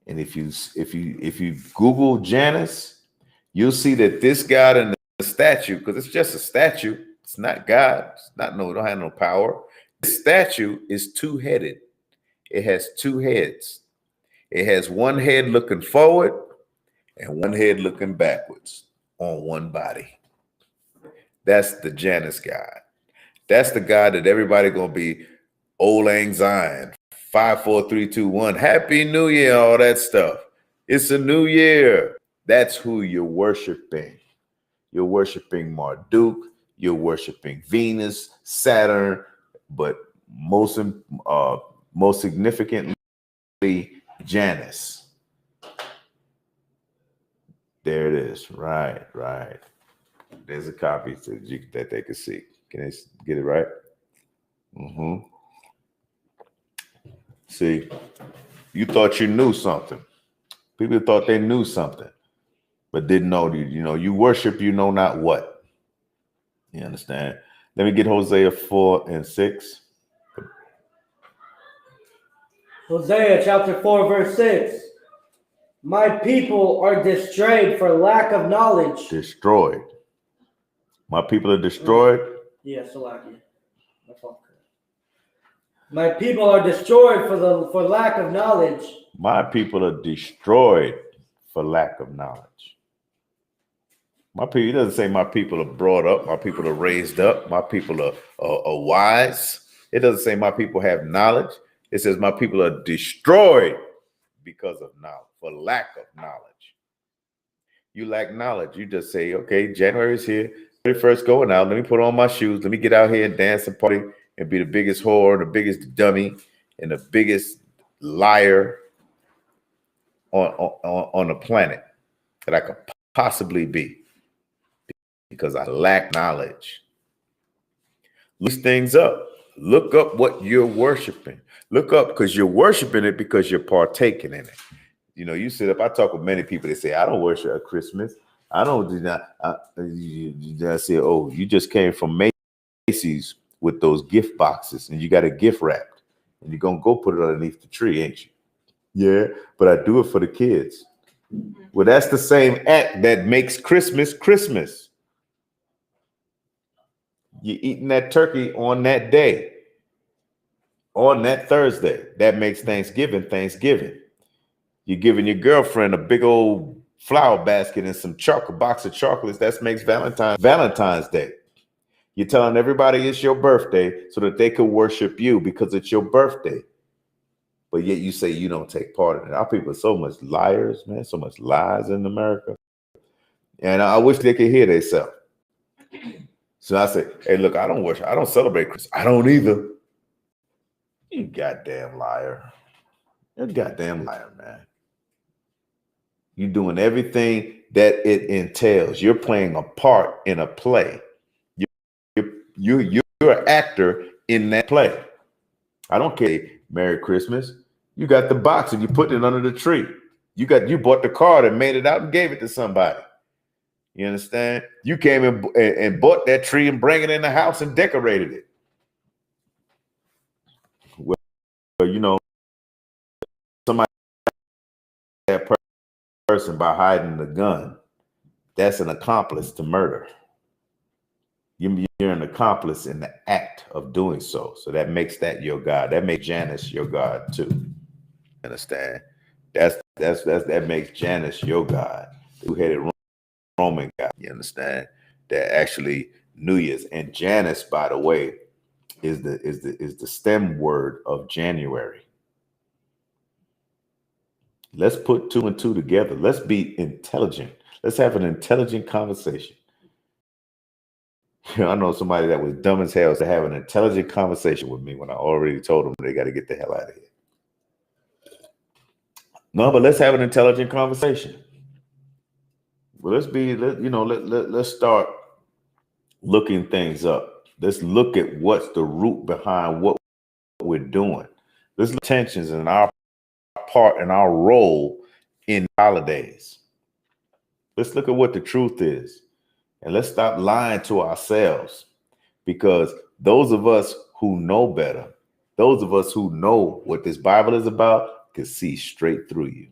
And if you Google Janus, you'll see that this God in the statue, because it's just a statue, it's not God, it's not no, it don't have no power. This statue is two-headed. It has two heads. It has one head looking forward and one head looking backwards on one body. That's the Janus God. That's the God that everybody gonna be Old Lang Syne, 5, 4, 3, 2, 1. Happy New Year, all that stuff. It's a new year. That's who you're worshiping. You're worshiping Marduk. You're worshiping Venus, Saturn, but most significantly, Janus. There it is. Right. There's a copy that they can see. Can they get it right? Mm-hmm. See, you thought you knew something. People thought they knew something, but didn't know. You worship, you know not what. You understand? Let me get Hosea 4 and 6. Hosea chapter 4, verse 6. My people are destroyed for lack of knowledge. Destroyed. My people are destroyed. Yes, my people are destroyed for lack of knowledge. My people are destroyed for lack of knowledge. My people, it doesn't say my people are brought up, my people are raised up, my people are wise. It doesn't say my people have knowledge. It says my people are destroyed because of knowledge, for lack of knowledge. You lack knowledge. You just say, okay, January's here, 31st going out. Let me put on my shoes. Let me get out here and dance and party and be the biggest whore, the biggest dummy, and the biggest liar on the planet that I could possibly be, because I lack knowledge. Look these things up. Look up what you're worshiping. Look up, because you're worshiping it because you're partaking in it. You know, you sit up, I talk with many people that say, I don't worship at Christmas. I don't do that. I say, oh, you just came from Macy's with those gift boxes and you got a gift wrapped and you're going to go put it underneath the tree, ain't you? Yeah, but I do it for the kids. Well, that's the same act that makes Christmas Christmas. You're eating that turkey on that day, on that Thursday. That makes Thanksgiving Thanksgiving. You're giving your girlfriend a big old flower basket and some box of chocolates. That makes Valentine's Day. You're telling everybody it's your birthday so that they can worship you because it's your birthday. But yet you say you don't take part in it. Our people are so much liars, man, so much lies in America. And I wish they could hear themselves. So I say, hey, look, I don't worship. I don't celebrate Christmas. I don't either. You goddamn liar. You're a goddamn liar, man. You're doing everything that it entails. You're playing a part in a play. You're an actor in that play. I don't care. Merry Christmas. You got the box and you put it under the tree. You bought the card and made it out and gave it to somebody. You understand? You came and bought that tree and bring it in the house and decorated it. Well, you know, somebody that person by hiding the gun, that's an accomplice to murder. You're an accomplice in the act of doing so. So that makes that your God. That makes Janus your God too. Understand? That makes Janus your God. Two-headed Roman God. You understand? That actually New Year's. And Janus, by the way, is the stem word of January. Let's put 2 and 2 together. Let's be intelligent. Let's have an intelligent conversation. I know somebody that was dumb as hell to have an intelligent conversation with me when I already told them they got to get the hell out of here. No, but let's have an intelligent conversation. Well, let's start looking things up. Let's look at what's the root behind what we're doing. Let's look at tensions and our part and our role in holidays. Let's look at what the truth is. And let's stop lying to ourselves, because those of us who know better, those of us who know what this Bible is about, can see straight through you.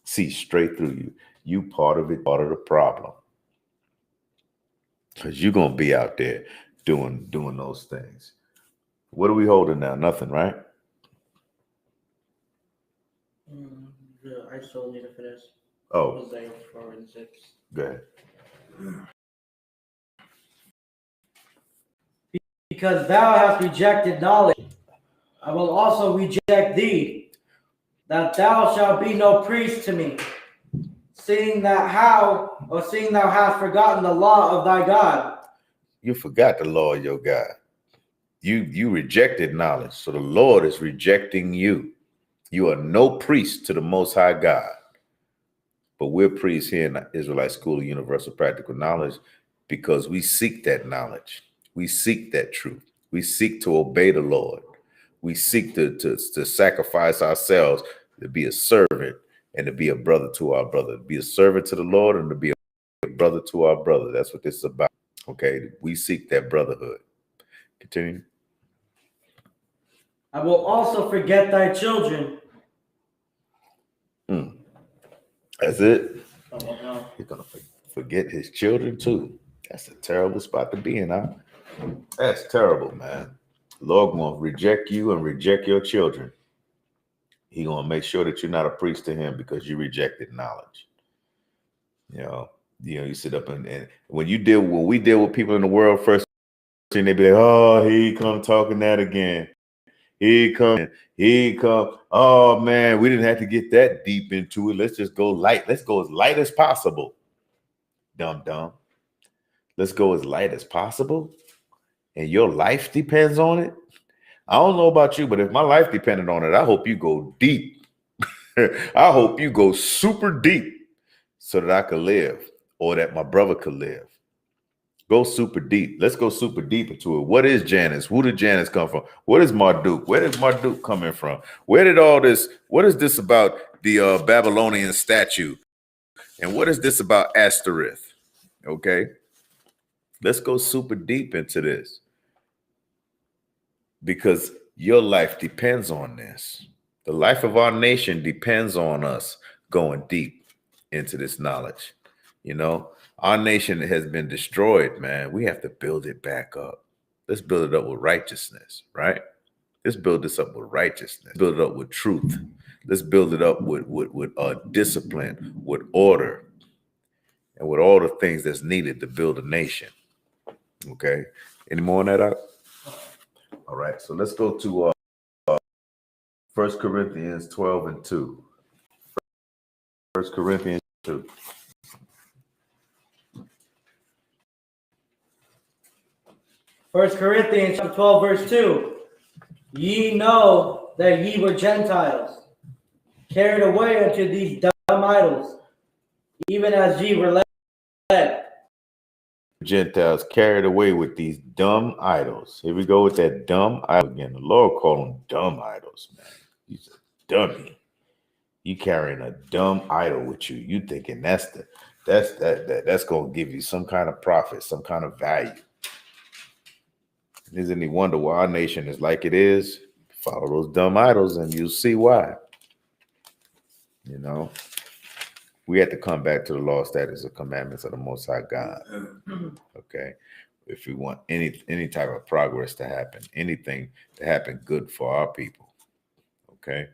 See straight through you. You part of it, part of the problem. Because you're going to be out there doing those things. What are we holding now? Nothing, right? I still need to finish. Oh. Hosea 4 and 6. Go ahead. Because thou hast rejected knowledge, I will also reject thee, that thou shalt be no priest to me, seeing thou hast forgotten the law of thy God. You forgot the law of your God. You rejected knowledge, so the Lord is rejecting you. You are no priest to the Most High God. But we're priests here in the Israelite School of Universal Practical Knowledge because we seek that knowledge. We seek that truth. We seek to obey the Lord. We seek to sacrifice ourselves, to be a servant and to be a brother to our brother. To be a servant to the Lord and to be a brother to our brother. That's what this is about. Okay, we seek that brotherhood. Continue. I will also forget thy children. That's it. Oh, no. He's going to forget his children too. That's a terrible spot to be in, huh? That's terrible, man. Lord going to reject you and reject your children. He going to make sure that you're not a priest to him because you rejected knowledge. You sit up and when we deal with people in the world first, and they be like, oh, he come talking that again. He come. Oh man, we didn't have to get that deep into it. Let's just go light. Let's go as light as possible. Dumb. Let's go as light as possible. And your life depends on it. I don't know about you, but if my life depended on it, I hope you go deep. I hope you go super deep so that I could live or that my brother could live. Go super deep. Let's go super deep into it. What is Janus? Who did Janus come from? What is Marduk? Where is Marduk coming from? Where did all this? What is this about the Babylonian statue? And what is this about Asterisk? Okay. Let's go super deep into this because your life depends on this. The life of our nation depends on us going deep into this knowledge. Our nation has been destroyed, man. We have to build it back up. Let's build it up with righteousness, right? Let's build this up with righteousness. Build it up with truth. Let's build it up with discipline, with order, and with all the things that's needed to build a nation. Okay. Any more on that out? All right. So let's go to 1 Corinthians 12 and 2. 1 Corinthians 2. 1 Corinthians chapter 12, verse 2. Ye know that ye were Gentiles, carried away unto these dumb idols, even as ye were led. Gentiles carried away with these dumb idols. Here we go with that dumb idol again. The Lord called them dumb idols, man. He's a dummy. You carrying a dumb idol with you. You thinking that's gonna give you some kind of profit, some kind of value. Isn't any wonder why our nation is like it is? Follow those dumb idols and you'll see why. You know, we have to come back to the law, statutes, and commandments of the Most High God. Okay, if we want any type of progress to happen, anything to happen good for our people. Okay,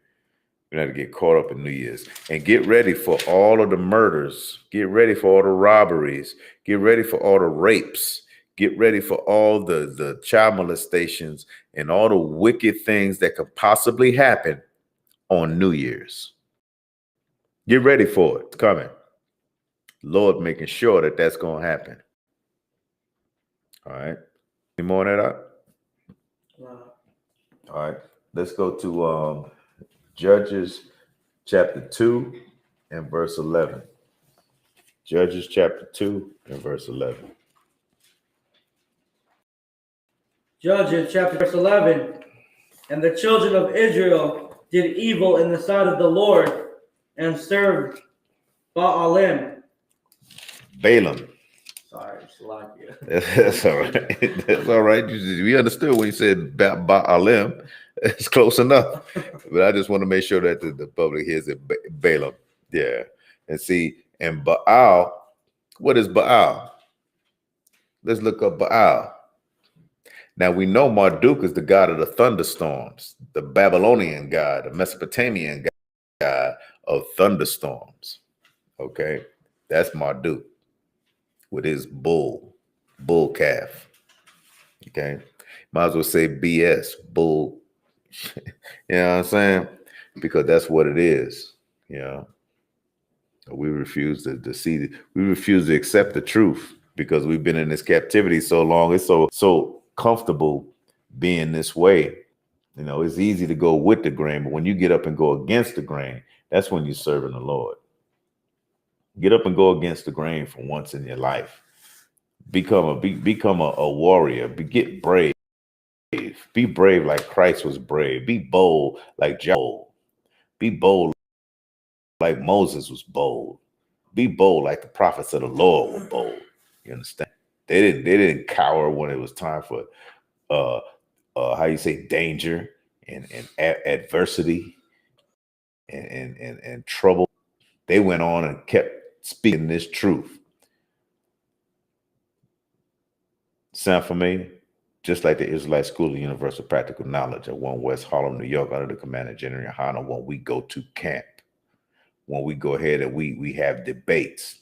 we have to get caught up in New Year's and get ready for all of the murders. Get ready for all the robberies. Get ready for all the rapes. Get ready for all the child molestations and all the wicked things that could possibly happen on New Year's. Get ready for it. It's coming. Lord making sure that that's going to happen. All right. Any more on that up? All right. Let's go to Judges chapter 2 and verse 11. Judges chapter 2 and verse 11. Judges chapter verse 11. And the children of Israel did evil in the sight of the Lord and served Baalim. Balaam. Sorry, Salakia. That's all right. That's all right. We understood when you said Baalim. It's close enough. But I just want to make sure that the public hears it. Balaam. Yeah. And see, and Baal, what is Baal? Let's look up Baal. Now we know Marduk is the god of the thunderstorms, the Babylonian god, the Mesopotamian god of thunderstorms. Okay, that's Marduk with his bull calf. Okay, might as well say BS, bull. You know what I'm saying? Because that's what it is. You know, we refuse to see. We refuse to accept the truth because we've been in this captivity so long. It's so comfortable being this way. You know, it's easy to go with the grain, but when you get up and go against the grain, that's when you're serving the Lord. Get up and go against the grain for once in your life. Become a warrior. Get brave. Be brave like Christ was brave. Be bold like Job. Be bold like Moses was bold. Be bold like the prophets of the Lord were bold. You understand? They didn't cower when it was time for how you say danger and adversity and trouble. They went on and kept speaking this truth. Sound familiar? Just like the Israelite School of Universal Practical Knowledge at 1 West Harlem, New York, under the command of General Hana, when we go to camp, when we go ahead and we have debates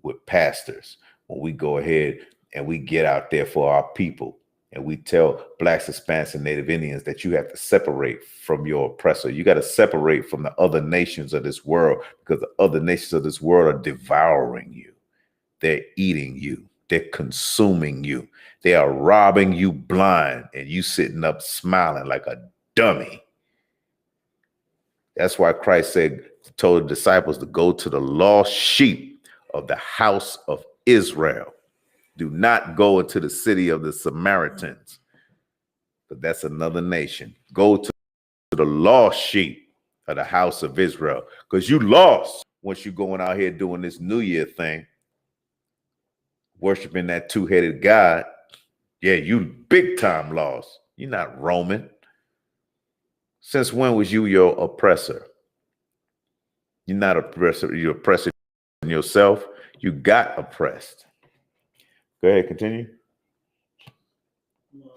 with pastors, when we go ahead and we get out there for our people, and we tell Blacks, Hispanics, and Native Indians that you have to separate from your oppressor. You got to separate from the other nations of this world because the other nations of this world are devouring you. They're eating you. They're consuming you. They are robbing you blind, and you sitting up smiling like a dummy. That's why Christ told the disciples to go to the lost sheep of the house of Israel. Do not go into the city of the Samaritans, but that's another nation. Go to the lost sheep of the house of Israel, because you lost once you're going out here doing this New Year thing, worshiping that two-headed God. Yeah, you big time lost. You're not Roman. Since when was you your oppressor? You're not oppressor. You're oppressing yourself. You got oppressed. Go ahead, continue. No,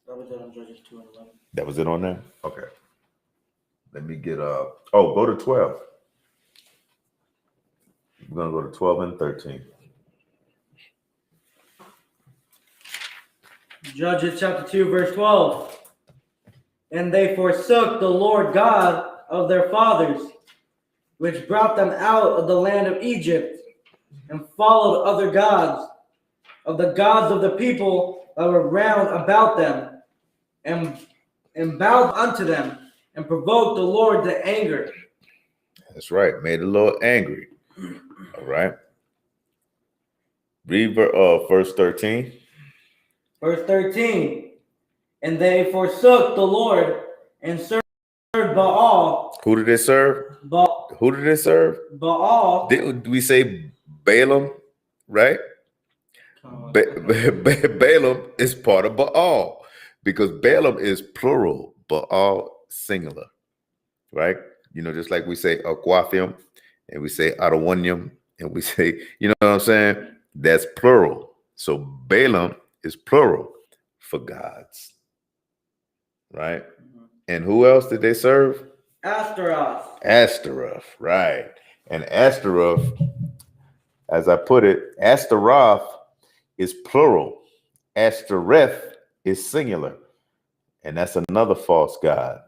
that was it on Judges 2 and 11. That was it on there? Okay. Let me get go to 12. We're gonna go to 12 and 13. Judges chapter 2, verse 12. And they forsook the Lord God of their fathers, which brought them out of the land of Egypt, and followed other gods, of the gods of the people that were round about them, and bowed unto them, and provoked the Lord to anger. That's right. Made the Lord angry. All right. Read verse 13. Verse 13. And they forsook the Lord and served Baal. Who did they serve? Who did they serve? Baal. Did we say Balaam? Right? Balaam is part of Baal because Balaam is plural, Baal singular. Right? You know, just like we say Aquathium and we say Adawanium and we say, you know what I'm saying? That's plural. So Balaam is plural for gods. Right? And who else did they serve? Ashtaroth, right. And Ashtaroth, as I put it, Ashtaroth is plural. Ashtoreth is singular. And that's another false god,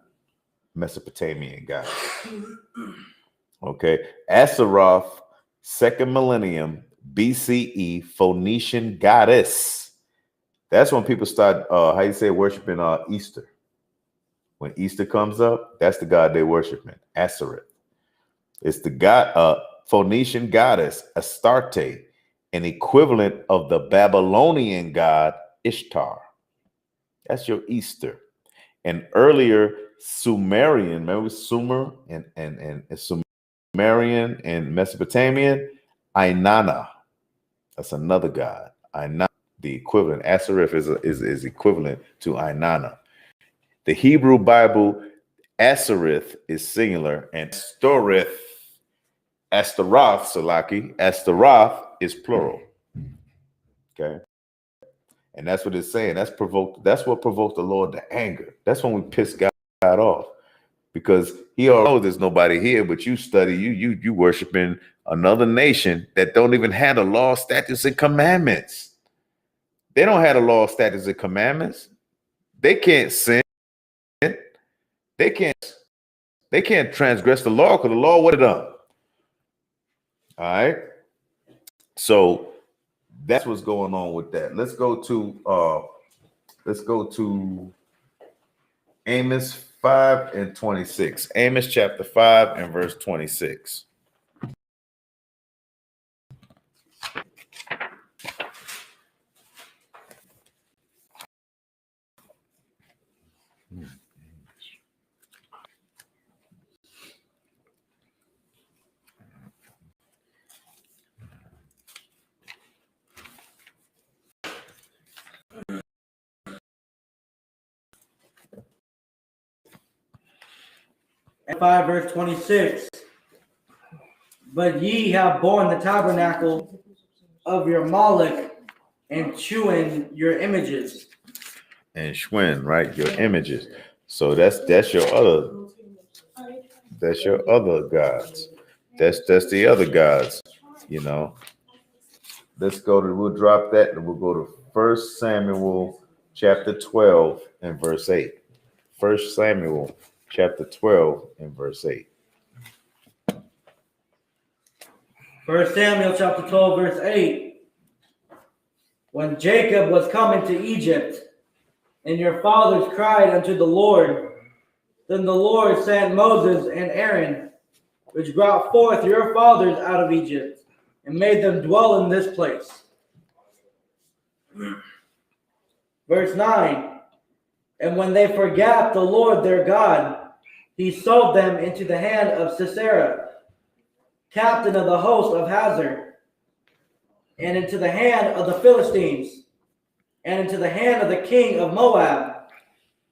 Mesopotamian god. Okay. Ashtaroth, 2nd millennium BCE, Phoenician goddess. That's when people start, how you say, worshiping Easter. When Easter comes up, that's the god they worshiping, Ashtoreth. It's the god, Phoenician goddess, Astarte, an equivalent of the Babylonian god, Ishtar. That's your Easter. And earlier, Sumerian, remember Sumer and Sumerian and Mesopotamian, Inanna. That's another god. Inanna, the equivalent. Ashtoreth is equivalent to Inanna. The Hebrew Bible, Ashtoreth is singular, and Ashtaroth, Ashtaroth is plural. Okay. And that's what it's saying. That's what provoked the Lord to anger. That's when we piss God off. Because he already knows there's nobody here, but you study, you worshiping another nation that don't even have the law, statutes, and commandments. They don't have the law, statutes, and commandments. They can't sin. They can't transgress the law because the law would have done. All right. So that's what's going on with that. Let's go to Amos 5 and 26. Amos chapter 5 and verse 26. And 5 verse 26. But ye have borne the tabernacle of your Moloch and chewing your images. And Schwinn, right? Your images. So that's your other gods. That's the other gods, you know. We'll drop that and we'll go to 1 Samuel chapter 12 and verse 8. 1 Samuel chapter 12 and verse 8. 1 Samuel chapter 12 verse 8. When Jacob was come into Egypt, and your fathers cried unto the Lord, then the Lord sent Moses and Aaron, which brought forth your fathers out of Egypt, and made them dwell in this place. Verse 9. And when they forgat the Lord their God, he sold them into the hand of Sisera, captain of the host of Hazor, and into the hand of the Philistines, and into the hand of the king of Moab,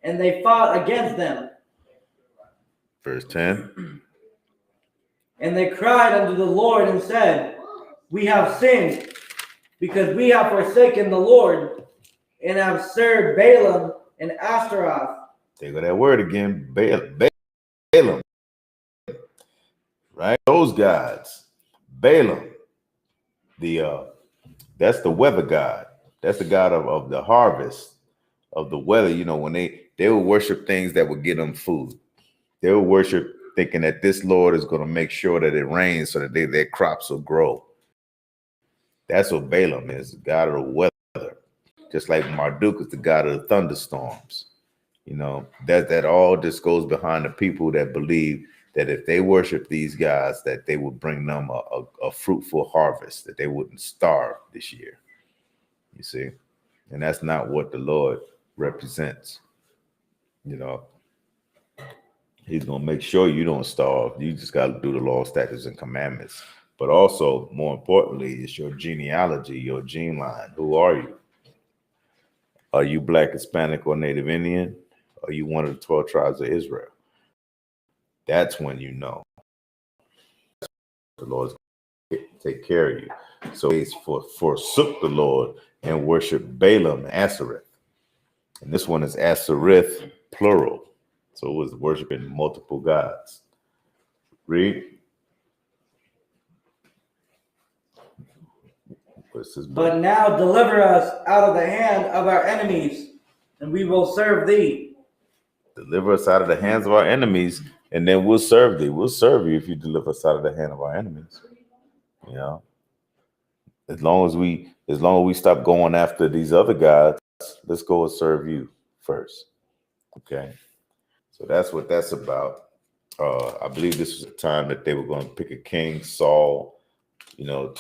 and they fought against them. Verse 10. And they cried unto the Lord and said, we have sinned, because we have forsaken the Lord, and have served Balaam and Ashtaroth. Take that word again, Balaam. Right? Those gods. Balaam. That's the weather god. That's the god of the harvest, of the weather. You know, when they would worship things that would get them food. They would worship thinking that this Lord is going to make sure that it rains so that their crops will grow. That's what Balaam is, the god of the weather. just like Marduk is the god of the thunderstorms. That all just goes behind the people that believe that if they worship these guys, that they would bring them a fruitful harvest, that they wouldn't starve this year. You see? And that's not what the Lord represents. He's going to make sure you don't starve. You just got to do the law, statutes, and commandments. But also, more importantly, it's your genealogy, your gene line. Who are you? Are you Black, Hispanic, or Native Indian? Are you one of the 12 tribes of Israel? That's when you know the Lord's going to take care of you. So he forsook the Lord and worshiped Balaam and Ashereth. And this one is Ashereth, plural. So it was worshiping multiple gods. Read. But now deliver us out of the hand of our enemies, and we will serve thee. Deliver us out of the hands of our enemies, and then we'll serve thee. We'll serve you if you deliver us out of the hand of our enemies. As long as we stop going after these other gods, let's go and serve you first. Okay. So that's what that's about. I believe this was a time that they were going to pick a king, Saul, to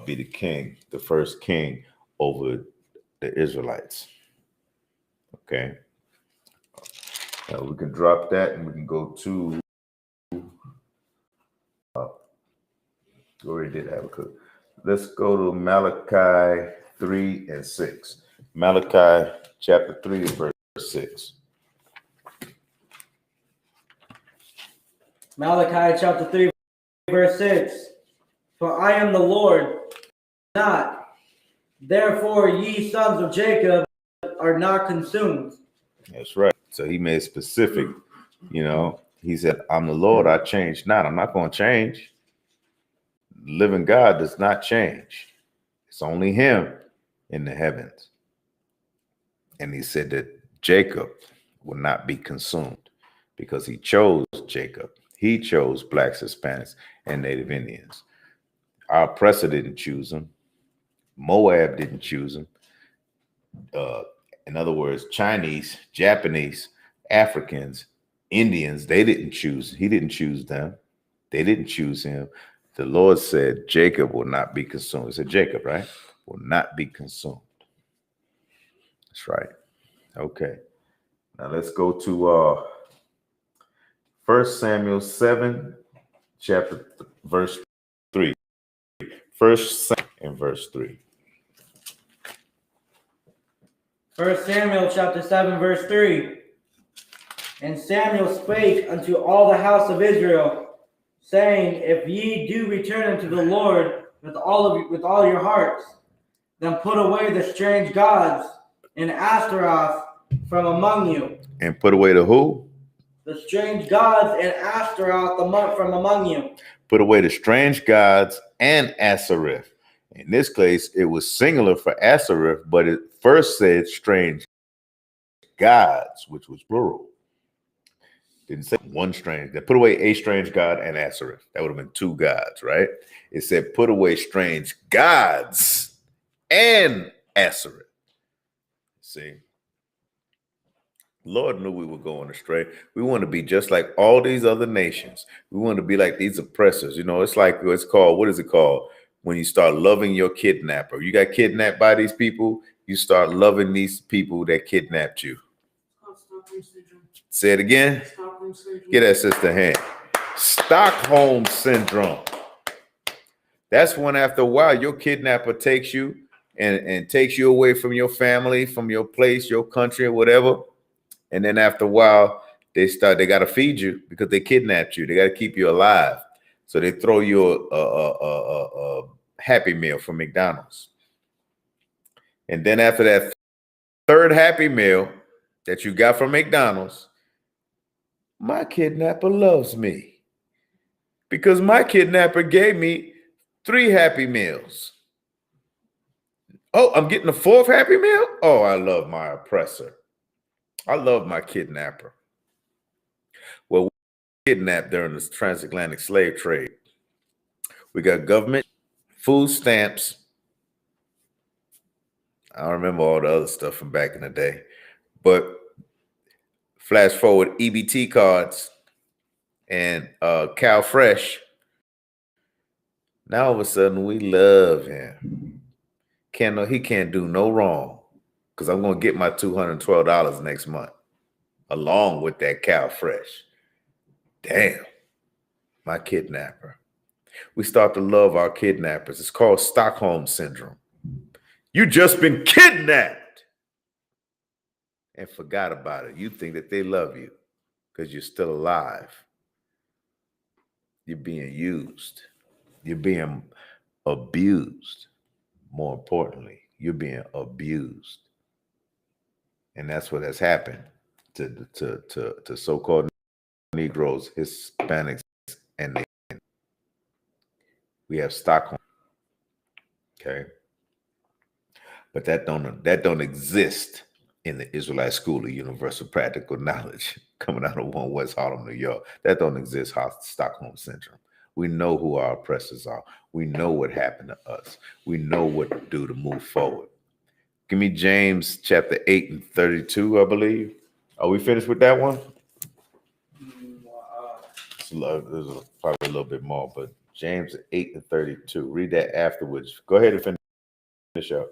be the king, the first king over the Israelites. Okay. We can drop that and we can go to, we already did Habakkuk. Let's go to Malachi 3 and 6. Malachi chapter 3 and verse 6. Malachi chapter 3, verse 6. For I am the Lord, not. Therefore ye sons of Jacob are not consumed. That's right. So he made specific, he said, I'm the Lord, I change not. I'm not going to change. Living God does not change. It's only him in the heavens. And he said that Jacob will not be consumed because he chose Jacob. He chose Blacks, Hispanics, and Native Indians. Our oppressor didn't choose them. Moab didn't choose them. In other words, Chinese, Japanese, Africans, Indians, they didn't choose. He didn't choose them. They didn't choose him. The Lord said Jacob will not be consumed. He said Jacob, right? Will not be consumed. That's right. Okay. Now let's go to 1 Samuel 7, verse 3. 1 Samuel and verse 3. 1 Samuel chapter 7, verse 3. And Samuel spake unto all the house of Israel, saying, If ye do return unto the Lord with all your hearts, then put away the strange gods and Ashtaroth from among you. And put away the who? The strange gods and Ashtaroth from among you. Put away the strange gods and Ashereth. In this case, it was singular for Ashereth, but it first said strange gods, which was plural. Didn't say one strange. They put away a strange god and Ashereth. That would have been two gods, right? It said put away strange gods and Ashereth. See? Lord knew we were going astray. We want to be just like all these other nations. We want to be like these oppressors. It's called, what is it called? When you start loving your kidnapper. You got kidnapped by these people, you start loving these people that kidnapped you. Say it again. Get that sister hand. Stockholm syndrome. That's when after a while your kidnapper takes you and takes you away from your family, from your place, your country, or whatever. And then after a while, they got to feed you because they kidnapped you. They got to keep you alive. So they throw you a Happy Meal from McDonald's. And then after that third Happy Meal that you got from McDonald's, my kidnapper loves me because my kidnapper gave me 3 Happy Meals. Oh, I'm getting a 4th Happy Meal? Oh, I love my oppressor. I love my kidnapper. Well, we kidnapped during the transatlantic slave trade. We got government, food stamps, I don't remember all the other stuff from back in the day. But flash forward, EBT cards and Cal Fresh. Now all of a sudden we love him. He can't do no wrong, because I'm gonna get my $212 next month, along with that Cal Fresh. Damn, my kidnapper. We start to love our kidnappers. It's called Stockholm Syndrome. You just been kidnapped and forgot about it. You think that they love you because you're still alive. You're being used. You're being abused. More importantly, you're being abused. And that's what has happened to so-called Negroes, Hispanics, and we have Stockholm. Okay. But that don't exist in the Israelite School of Universal Practical Knowledge coming out of 1 West Harlem, New York. That don't exist, Stockholm Syndrome. We know who our oppressors are. We know what happened to us. We know what to do to move forward. Give me James chapter 8 and 32, I believe. Are we finished with that one? There's probably a little bit more, but James 8 and 32. Read that afterwards. Go ahead and finish up.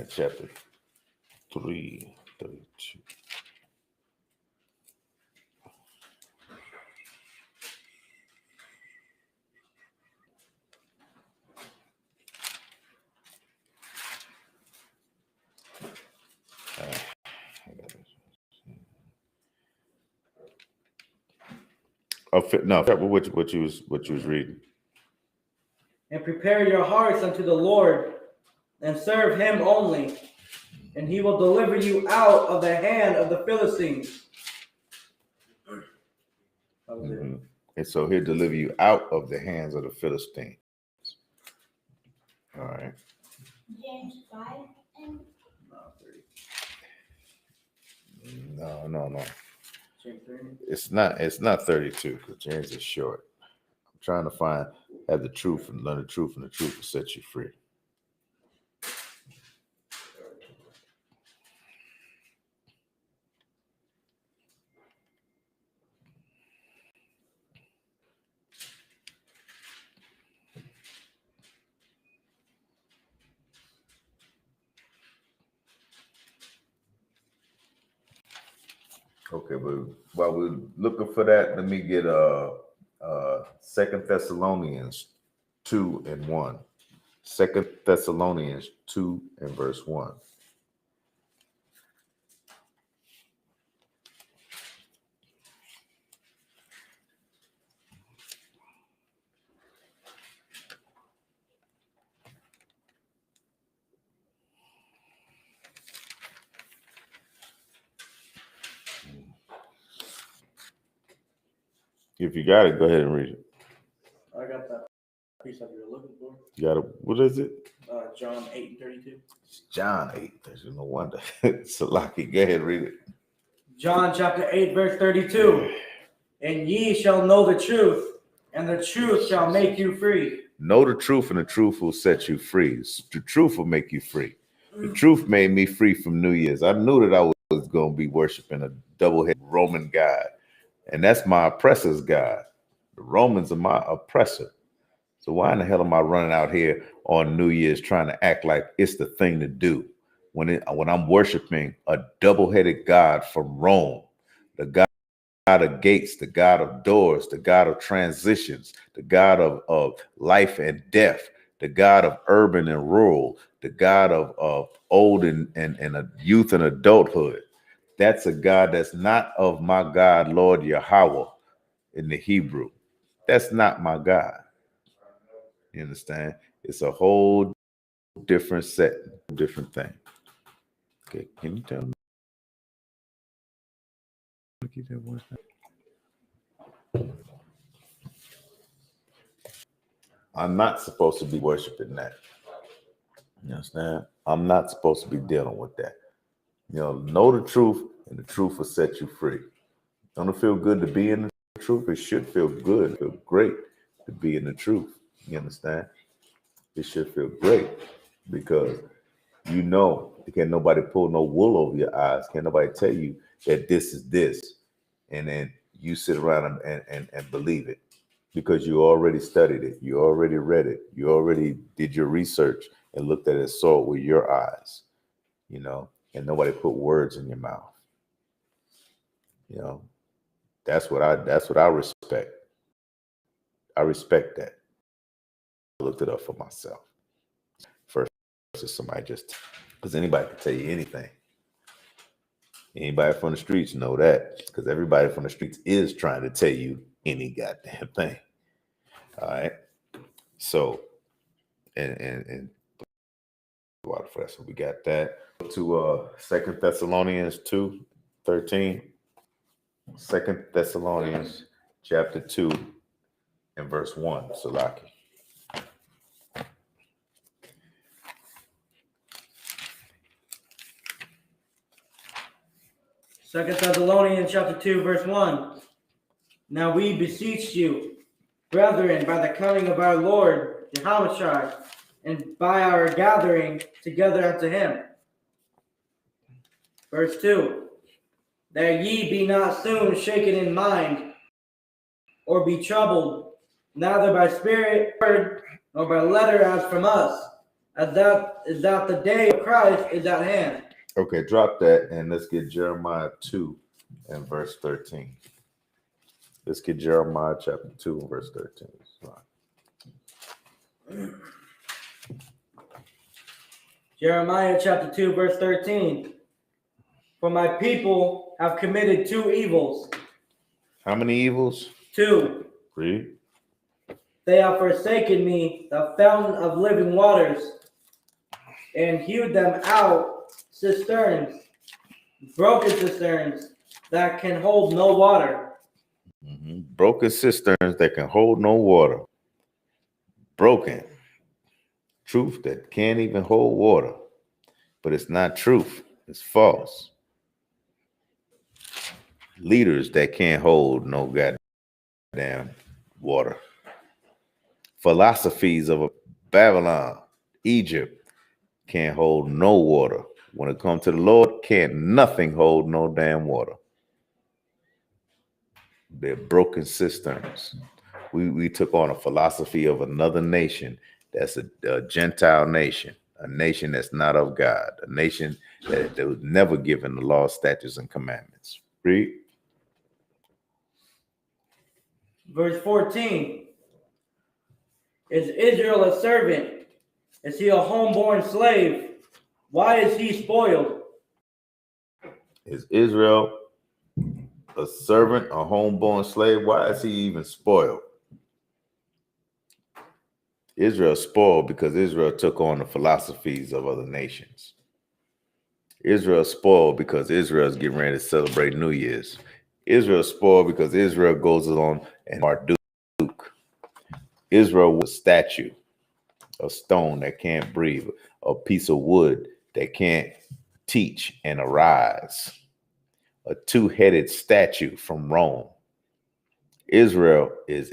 Chapter 3, 32. No, what you was reading. And prepare your hearts unto the Lord, and serve him only, and he will deliver you out of the hand of the Philistines. Mm-hmm. And so he'll deliver you out of the hands of the Philistines. All right. James 5 and No. It's not 32, because James is short. I'm trying to have the truth and learn the truth, and the truth will set you free. Okay, but while we're looking for that, let me get 2 Thessalonians 2 and 1. 2 Thessalonians 2 and verse 1. If you got it, go ahead and read it. I got that piece that you're looking for. You got it. What is it? John 8 and 32. It's John 8. There's no wonder. Salaki, go ahead and read it. John chapter 8, verse 32. And ye shall know the truth, and the truth shall make you free. Know the truth, and the truth will set you free. The truth will make you free. The truth made me free from New Year's. I knew that I was going to be worshiping a double-headed Roman god, and that's my oppressor's god. The Romans are my oppressor. So why in the hell am I running out here on New Year's trying to act like it's the thing to do when I'm worshiping a double-headed god from Rome, the God of gates, the God of doors, the God of transitions, the God of life and death, the God of urban and rural, the God of old and youth and adulthood. That's a God that's not of my God, Lord Yahweh, in the Hebrew. That's not my God. You understand? It's a whole different setting, different thing. Okay, can you tell me? I'm not supposed to be worshiping that. You understand? I'm not supposed to be dealing with that. Know the truth, and the truth will set you free. Don't it feel good to be in the truth? It should feel good, feel great to be in the truth. You understand? It should feel great. because can't nobody pull no wool over your eyes. Can't nobody tell you that this is this, and then you sit around and believe it because you already studied it, you already read it, you already did your research and looked at it, saw it with your eyes, and nobody put words in your mouth. That's what I respect. I respect that. I looked it up for myself. First, somebody just, because anybody can tell you anything. Anybody from the streets know that, because everybody from the streets is trying to tell you any goddamn thing. All right. So, and water for that. So we got that. To 2 Thessalonians 2:13. 2 Thessalonians chapter 2 and verse 1. Salaki. Second Thessalonians chapter 2, verse 1. Now we beseech you, brethren, by the coming of our Lord Yahushua, and by our gathering together unto him. Verse 2. That ye be not soon shaken in mind, or be troubled, neither by spirit, word, nor by letter as from us, as that the day of Christ is at hand. Okay, drop that and let's get Jeremiah 2 and verse 13. Let's get Jeremiah chapter 2 and verse 13. Jeremiah chapter 2, verse 13. For my people have committed 2 evils. How many evils? 2. Read. They have forsaken me, the fountain of living waters, and hewed them out cisterns, broken cisterns that can hold no water. Mm-hmm. Broken cisterns that can hold no water. Broken. Truth that can't even hold water. But it's not truth. It's false. Leaders that can't hold no goddamn water. Philosophies of Babylon, Egypt, can't hold no water. When it comes to the Lord, can't nothing hold no damn water. They're broken cisterns. We took on a philosophy of another nation that's a Gentile nation, a nation that's not of God, a nation that was never given the law, statutes, and commandments. Read. Verse 14. Is Israel a servant? Is he a homeborn slave? Why is he spoiled? Is Israel a servant, a homeborn slave? Why is he even spoiled? Israel spoiled because Israel took on the philosophies of other nations. Israel spoiled because Israel is getting ready to celebrate New Year's. Israel spoiled because Israel goes on and Marduk. Israel was a statue, a stone that can't breathe, a piece of wood that can't teach and arise, a two-headed statue from Rome. Israel is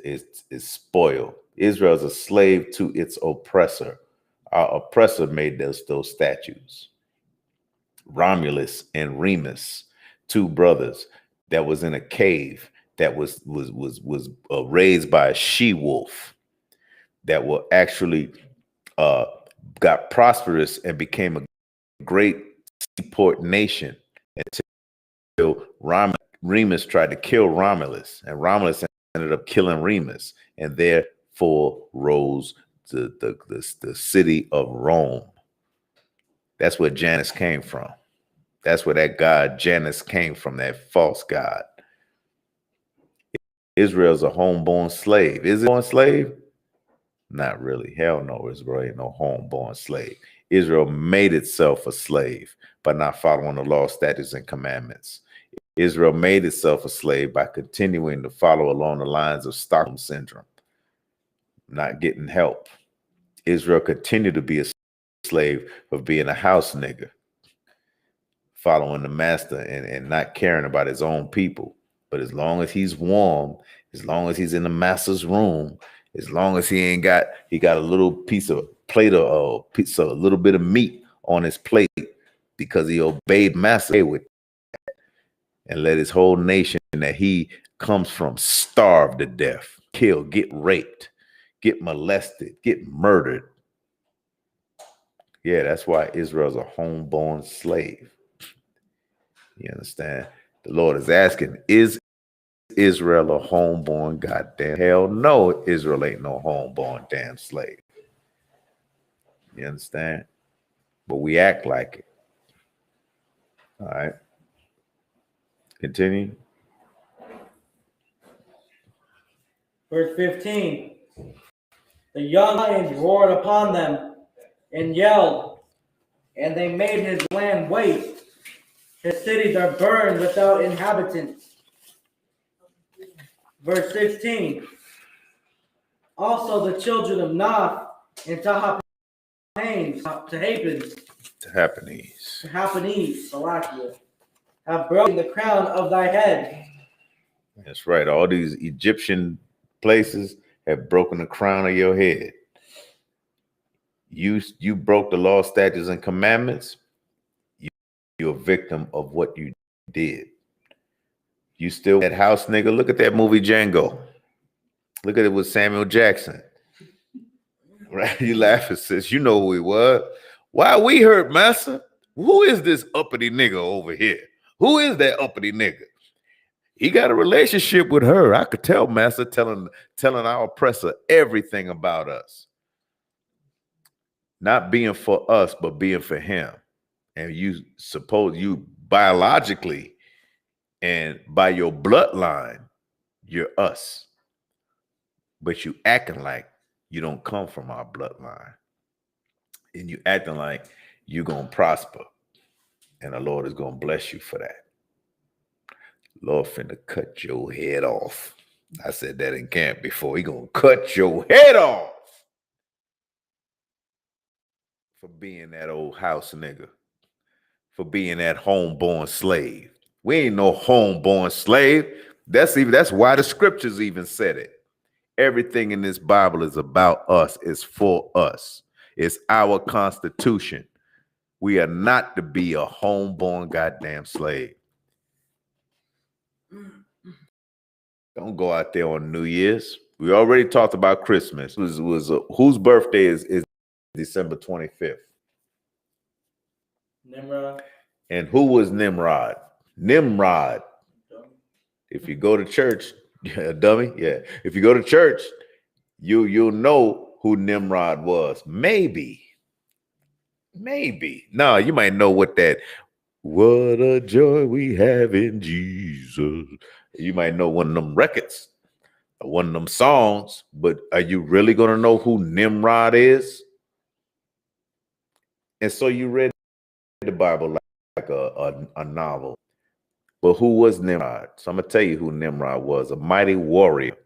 spoiled. Israel is a slave to its oppressor. Our oppressor made those statues. Romulus and Remus, 2 brothers that was in a cave that was raised by a she-wolf that were actually got prosperous and became a great seaport nation until Remus tried to kill Romulus, and Romulus ended up killing Remus, and therefore rose the city of Rome. That's where Janus came from. That's where that god Janus came from, that false god. Israel's a homeborn slave. Is it a slave? Not really. Hell no, Israel ain't no homeborn slave. Israel made itself a slave by not following the law, statutes, and commandments. Israel made itself a slave by continuing to follow along the lines of Stockholm syndrome, not getting help. Israel continued to be a slave of being a house nigger, following the master and not caring about his own people. But as long as he's warm, as long as he's in the master's room, as long as he got a little piece of plate of pizza, a little bit of meat on his plate because he obeyed master with and let his whole nation that he comes from starve to death, kill, get raped, get molested, get murdered. Yeah, that's why Israel's a homeborn slave. You understand? The Lord is asking, is Israel a homeborn goddamn? Hell no, Israel ain't no homeborn damn slave. You understand? But we act like it. All right. Continue. Verse 15. The young lions roared upon them and yelled, and they made his land waste. His cities are burned without inhabitants. Verse 16. Also the children of Naph and Tahapanese, Salakia, have broken the crown of thy head. That's right. All these Egyptian places have broken the crown of your head. You broke the law, statutes, and commandments. You're a victim of what you did. You still that house nigga. Look at that movie Django. Look at it with Samuel Jackson. Right? You laughing, sis. You know who he was. Why we hurt, master? Who is this uppity nigga over here? Who is that uppity nigga? He got a relationship with her. I could tell, master, telling our oppressor everything about us. Not being for us, but being for him. And you suppose you biologically and by your bloodline, you're us. But you acting like you don't come from our bloodline. And you acting like you're going to prosper. And the Lord is going to bless you for that. Lord finna cut your head off. I said that in camp before. He gonna cut your head off for being that old house nigga, for being that homeborn slave. We ain't no homeborn slave. That's why the scriptures even said it. Everything in this Bible is about us. It's for us. It's our constitution. We are not to be a homeborn goddamn slave. Don't go out there on New Year's. We already talked about Christmas. Whose birthday is December 25th? Nimrod. And who was Nimrod? Nimrod. If you go to church, dummy, yeah. If you go to church, you'll know who Nimrod was. Maybe. No, you might know what a joy we have in Jesus. You might know one of them records, one of them songs, but are you really going to know who Nimrod is? And so you read the Bible like a novel. But who was Nimrod? So I'm going to tell you who Nimrod was, a mighty warrior.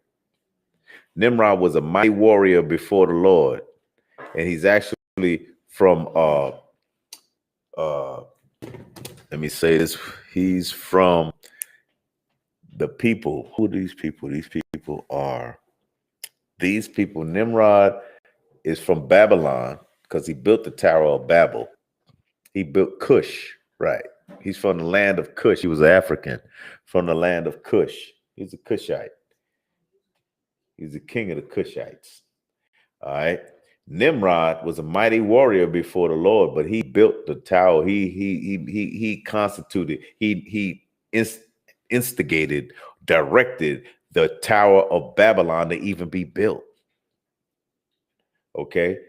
Nimrod was a mighty warrior before the Lord. And he's actually from, let me say this, he's from the people. Who are these people? These people, Nimrod is from Babylon because he built the Tower of Babel. He built Cush, right? He's from the land of Cush. He was African from the land of Cush. He's a Cushite. He's the king of the Cushites. All right. Nimrod was a mighty warrior before the Lord, but he built the tower. He constituted, he instigated, directed the Tower of Babylon to even be built. Okay.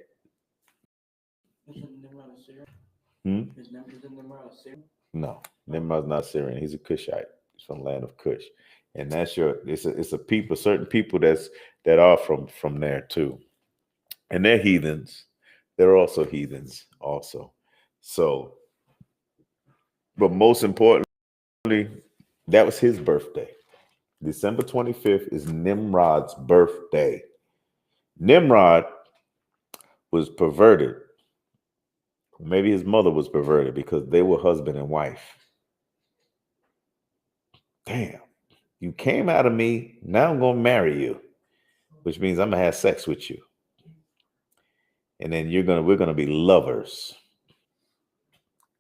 No, Nimrod's not Syrian. He's a Cushite. He's from the land of Cush. And it's a people, certain people that are from there too. And they're heathens. They're also heathens also. So, but most importantly, that was his birthday. December 25th is Nimrod's birthday. Nimrod was perverted. Maybe his mother was perverted because they were husband and wife. Damn, you came out of me. Now I'm going to marry you, which means I'm going to have sex with you. and then we're gonna be lovers.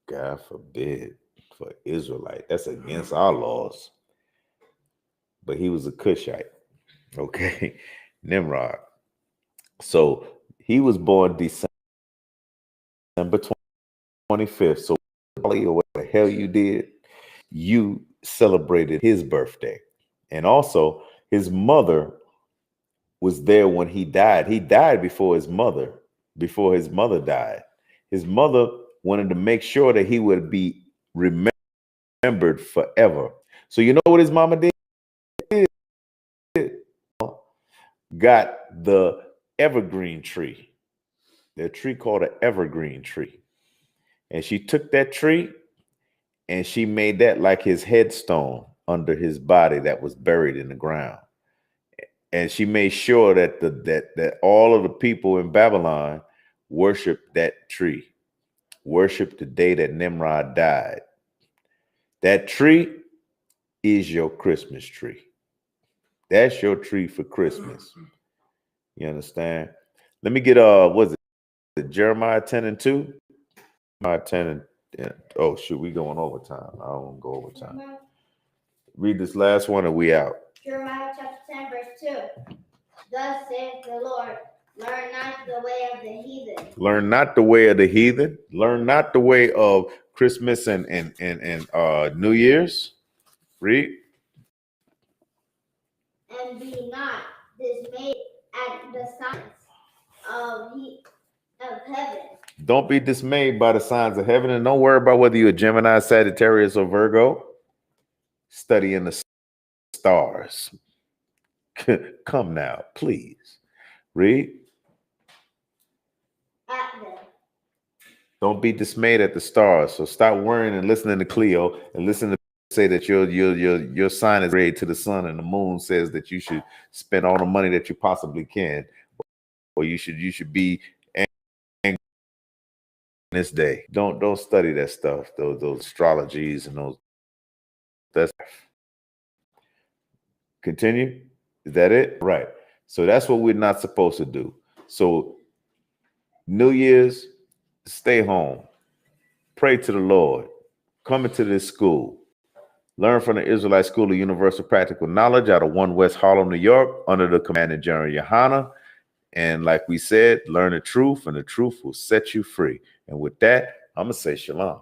God forbid for Israelite. That's against our laws. But he was a Cushite. Okay. Nimrod. So he was born December 25th. So what the hell you did, you celebrated his birthday. And also his mother was there when he died. He died before his mother died. His mother wanted to make sure that he would be remembered forever. So you know what his mama did? Got the evergreen tree, the tree called an evergreen tree. And she took that tree and she made that like his headstone under his body that was buried in the ground. And she made sure that that all of the people in Babylon worshiped that tree, worshiped the day that Nimrod died. That tree is your Christmas tree. That's your tree for Christmas. You understand? Let me get was it Jeremiah 10:2? Jeremiah 10 and oh shoot, we going overtime. I don't want to go overtime. Read this last one and we out. Jeremiah chapter 10, verse 2. Thus saith the Lord, learn not the way of the heathen. Learn not the way of the heathen. Learn not the way of Christmas and New Year's. Read. And be not dismayed at the signs of heaven. Don't be dismayed by the signs of heaven, and don't worry about whether you're a Gemini, Sagittarius, or Virgo. Studying the stars. Come now, please. Read. At them. Don't be dismayed at the stars. So stop worrying and listening to Cleo and listen to say that your sign is related to the sun, and the moon says that you should spend all the money that you possibly can, or you should be angry this day. Don't study that stuff. Those astrologies and those. That's continue. Is that it? Right. So that's what we're not supposed to do. So New Year's, stay home. Pray to the Lord. Come into this school. Learn from the Israelite School of Universal Practical Knowledge out of 1 West Harlem, New York, under the commanding General Yohana. And like we said, learn the truth, and the truth will set you free. And with that, I'm going to say shalom.